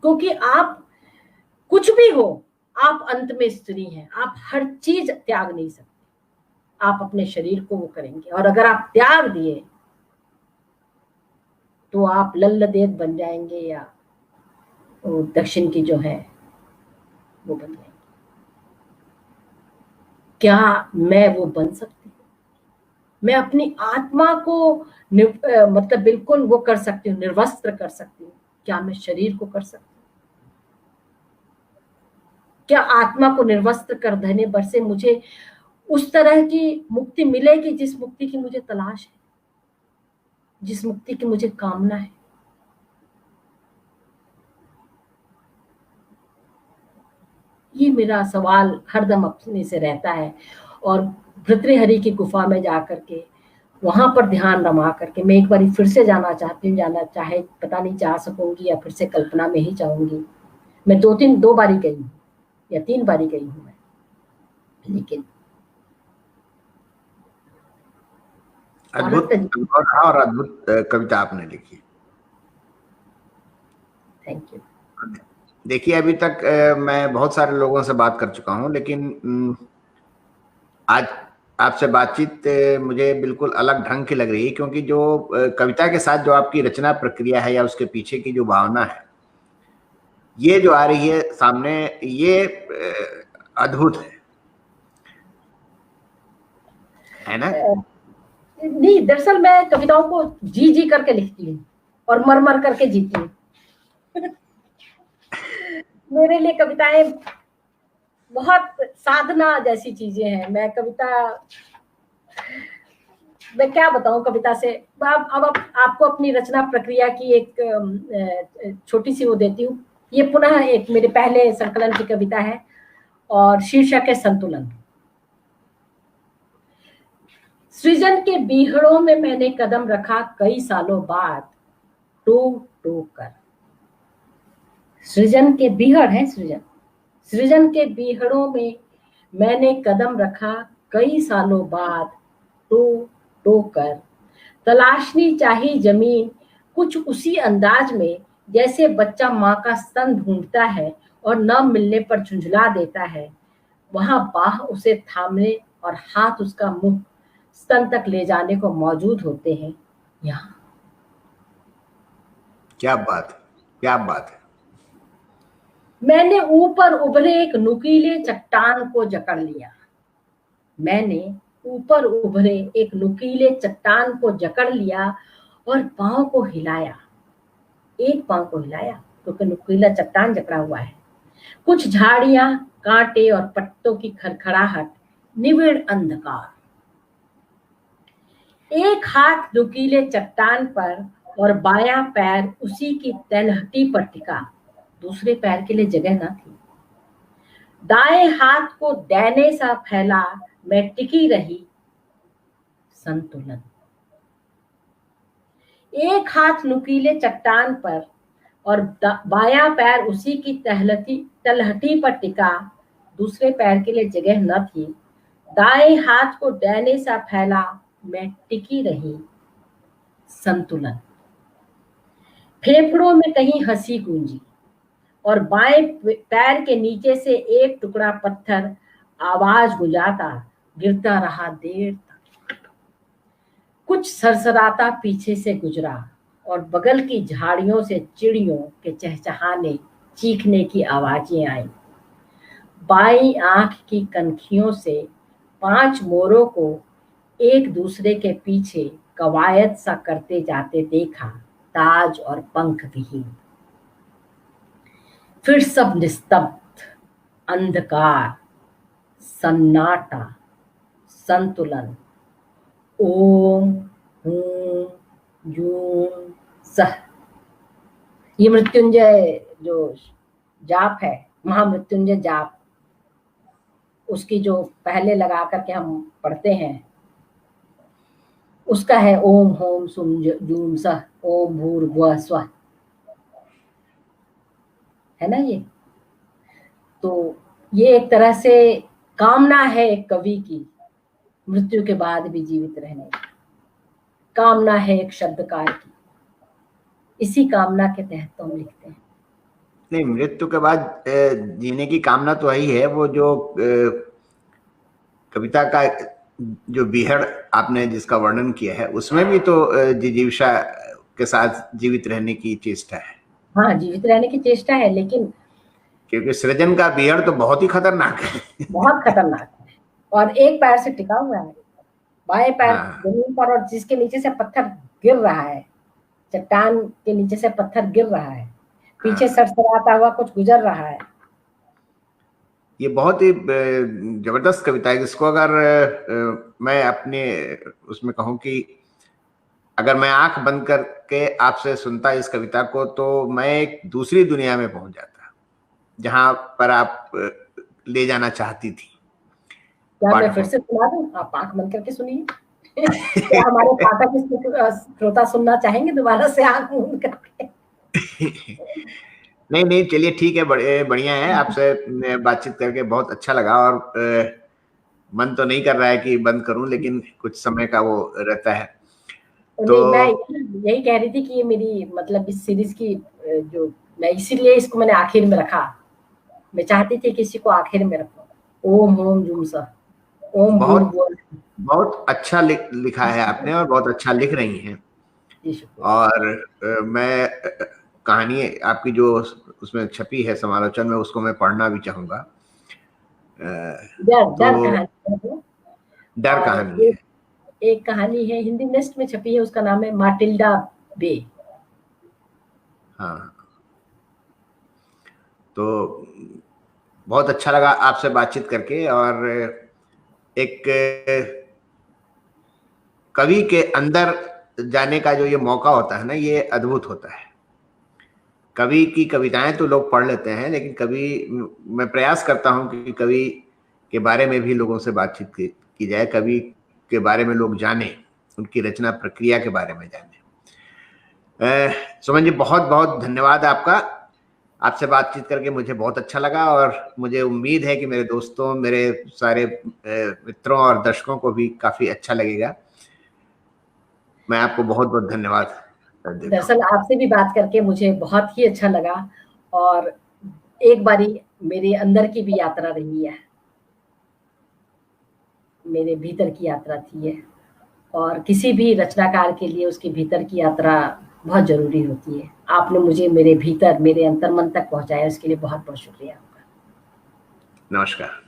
क्योंकि आप कुछ भी हो, आप अंत में स्त्री हैं। आप हर चीज त्याग नहीं सकते। आप अपने शरीर को वो करेंगे, और अगर आप त्याग दिए तो आप लल्लदेव बन जाएंगे, या दक्षिण की जो है वो बन जाएंगे। क्या मैं वो बन सकती हूँ? मैं अपनी आत्मा को मतलब बिल्कुल वो कर सकती हूँ, निर्वस्त्र कर सकती हूँ। क्या मैं शरीर को कर सकती हूँ? क्या आत्मा को निर्वस्त्र कर देने पर से मुझे उस तरह की मुक्ति मिलेगी जिस मुक्ति की मुझे तलाश है, जिस मुक्ति की मुझे कामना है? ये मेरा सवाल हरदम अपने से रहता है। और भृतृहरि की गुफा में जाकर के वहां पर ध्यान रमा करके मैं एक बार फिर से जाना चाहती हूँ। जाना चाहे पता नहीं जा सकूंगी या फिर से कल्पना में ही जाऊंगी। मैं दो बारी गई हूँ या 3 बारी गई हूँ मैं, लेकिन अद्भुत अनुभव रहा और अद्भुत कविता आपने लिखी। Thank you. देखिए, अभी तक मैं बहुत सारे लोगों से बात कर चुका हूं, लेकिन आज आपसे बातचीत मुझे बिल्कुल अलग ढंग की लग रही है, क्योंकि जो कविता के साथ जो आपकी रचना प्रक्रिया है या उसके पीछे की जो भावना है, ये जो आ रही है सामने, ये अद्भुत है ना? नहीं, दरअसल मैं कविताओं को जी जी करके लिखती हूँ और मर मर करके जीती हूँ। मेरे लिए कविताएं बहुत साधना जैसी चीजें हैं। मैं क्या बताऊं कविता से। अब आपको अपनी रचना प्रक्रिया की एक छोटी सी वो देती हूँ। ये पुनः एक मेरे पहले संकलन की कविता है और शीर्षक है संतुलन। सृजन के बीहड़ों में मैंने कदम रखा कई सालों बाद, टोक टोक कर। सृजन के बीहड़ है, सृजन के बीहड़ों में मैंने कदम रखा कई सालों बाद, टोक टोक कर। तलाशनी चाहिए जमीन कुछ उसी अंदाज में जैसे बच्चा माँ का स्तन ढूंढता है और न मिलने पर झुंझला देता है। वहां बाह उसे थामने और हाथ उसका मुंह स्तन तक ले जाने को मौजूद होते हैं। यहाँ क्या बात है, क्या बात है। मैंने ऊपर उभरे एक नुकीले चट्टान को जकड़ लिया। मैंने ऊपर उभरे एक नुकीले चट्टान को जकड़ लिया और पांव को हिलाया। एक पांव को हिलाया क्योंकि नुकीला चट्टान जकड़ा हुआ है। कुछ झाड़ियां, कांटे और पत्तों की खड़खड़ाहट, निविड़ अंधकार। एक हाथ नुकीले चट्टान पर और बायां पैर उसी की तलहटी पर टिका। दूसरे पैर के लिए जगह न थी। दाएं हाथ को दैने सा फैला मैं टिकी रही। संतुलन। एक हाथ नुकीले चट्टान पर और बायां पैर उसी की तलहटी पर टिका, दूसरे पैर के लिए जगह न थी। दाएं हाथ को डैने सा फैला, मैं टिकी रही। संतुलन। फेफड़ों में कहीं हंसी गूंजी और बाएं पैर के नीचे से एक टुकड़ा पत्थर आवाज गुंजाता गिरता रहा देर तक। कुछ सरसराता पीछे से गुजरा और बगल की झाड़ियों से चिड़ियों के चहचहाने, चीखने की आवाजें आईं। बाईं आंख की कनखियों से 5 मोरों को एक दूसरे के पीछे कवायद सा करते जाते देखा, ताज और पंख विहीन। फिर सब निस्तब्ध, अंधकार, सन्नाटा, संतुलन। ओम हूं यूं सह। ये मृत्युंजय जो जाप है, महामृत्युंजय जाप, उसकी जो पहले लगा करके हम पढ़ते हैं, उसका है ओम होम सुम जूम सह, ओम भूर्भुवः स्वः, है ना ये। तो ये एक तरह से कामना है एक कवि की, मृत्यु के बाद भी जीवित रहने की कामना है एक शब्दकार की। इसी कामना के तहत तो हम लिखते हैं। नहीं, मृत्यु के बाद जीने की कामना तो यही है। वो जो कविता का जो बीहड़ आपने जिसका वर्णन किया है, उसमें भी तो जिजीविषा के साथ जीवित रहने की चेष्टा है। हाँ, जीवित रहने की चेष्टा है, लेकिन क्योंकि सृजन का बीहड़ तो बहुत ही खतरनाक है। बहुत खतरनाक है। और एक पैर से टिका हुआ है, बाएं पैर जमीन पर, और जिसके नीचे से पत्थर गिर रहा है, चट्टान के नीचे से पत्थर गिर रहा है, पीछे सरसराता हुआ कुछ गुजर रहा है। ये बहुत ही जबरदस्त कविता है, जिसको अगर मैं अपने उसमें कहूं कि अगर मैं आंख बंद करके आपसे सुनता इस कविता को, तो मैं एक दूसरी दुनिया में पहुंच जाता, जहां पर आप ले जाना चाहती थी। क्या मैं फिर से सुना दूं? आप आंख बंद करके सुनिए। क्या हमारे पाठक श्रोता सुनना चाहेंगे दोबारा से आंख बंद करके? नहीं, चलिए ठीक है, बढ़िया है। आपसे बातचीत करके बहुत अच्छा लगा, और मन तो नहीं कर रहा है कि बंद करूं, लेकिन कुछ समय का वो रहता है। तो मैं यही कह रही थी कि ये मेरी मतलब इस सीरीज की जो मैं इसीलिए इसको मैंने आखिर में रखा। मैं चाहती थी किसी को आखिर में रखूं। ओम होम जूम सा, ओम बहुत अच्छा लिखा है आपने, और बहुत अच्छा लिख रही हैं। और मैं कहानी आपकी जो उसमें छपी है समालोचन में, उसको मैं पढ़ना भी चाहूंगा। डर कहानी है। एक कहानी है हिंदी नेस्ट में छपी है, उसका नाम है माटिल्डा बे। हाँ, तो बहुत अच्छा लगा आपसे बातचीत करके। और एक कवि के अंदर जाने का जो ये मौका होता है ना, ये अद्भुत होता है। कवि की कविताएं तो लोग पढ़ लेते हैं, लेकिन कवि, मैं प्रयास करता हूं कि कवि के बारे में भी लोगों से बातचीत की जाए, कवि के बारे में लोग जाने, उनकी रचना प्रक्रिया के बारे में जाने। सुमन जी, बहुत बहुत धन्यवाद आपका। आपसे बातचीत करके मुझे बहुत अच्छा लगा, और मुझे उम्मीद है कि मेरे दोस्तों, मेरे सारे मित्रों और दर्शकों को भी काफी अच्छा लगेगा। मैं आपको बहुत बहुत धन्यवाद। दरअसल आपसे भी बात करके मुझे बहुत ही अच्छा लगा, और एक बारी मेरे अंदर की भी यात्रा रही है, मेरे भीतर की यात्रा थी है। और किसी भी रचनाकार के लिए उसके भीतर की यात्रा बहुत जरूरी होती है। आपने मुझे मेरे भीतर, मेरे अंतर्मन तक पहुंचाया, इसके लिए बहुत बहुत शुक्रिया आपका। नमस्कार।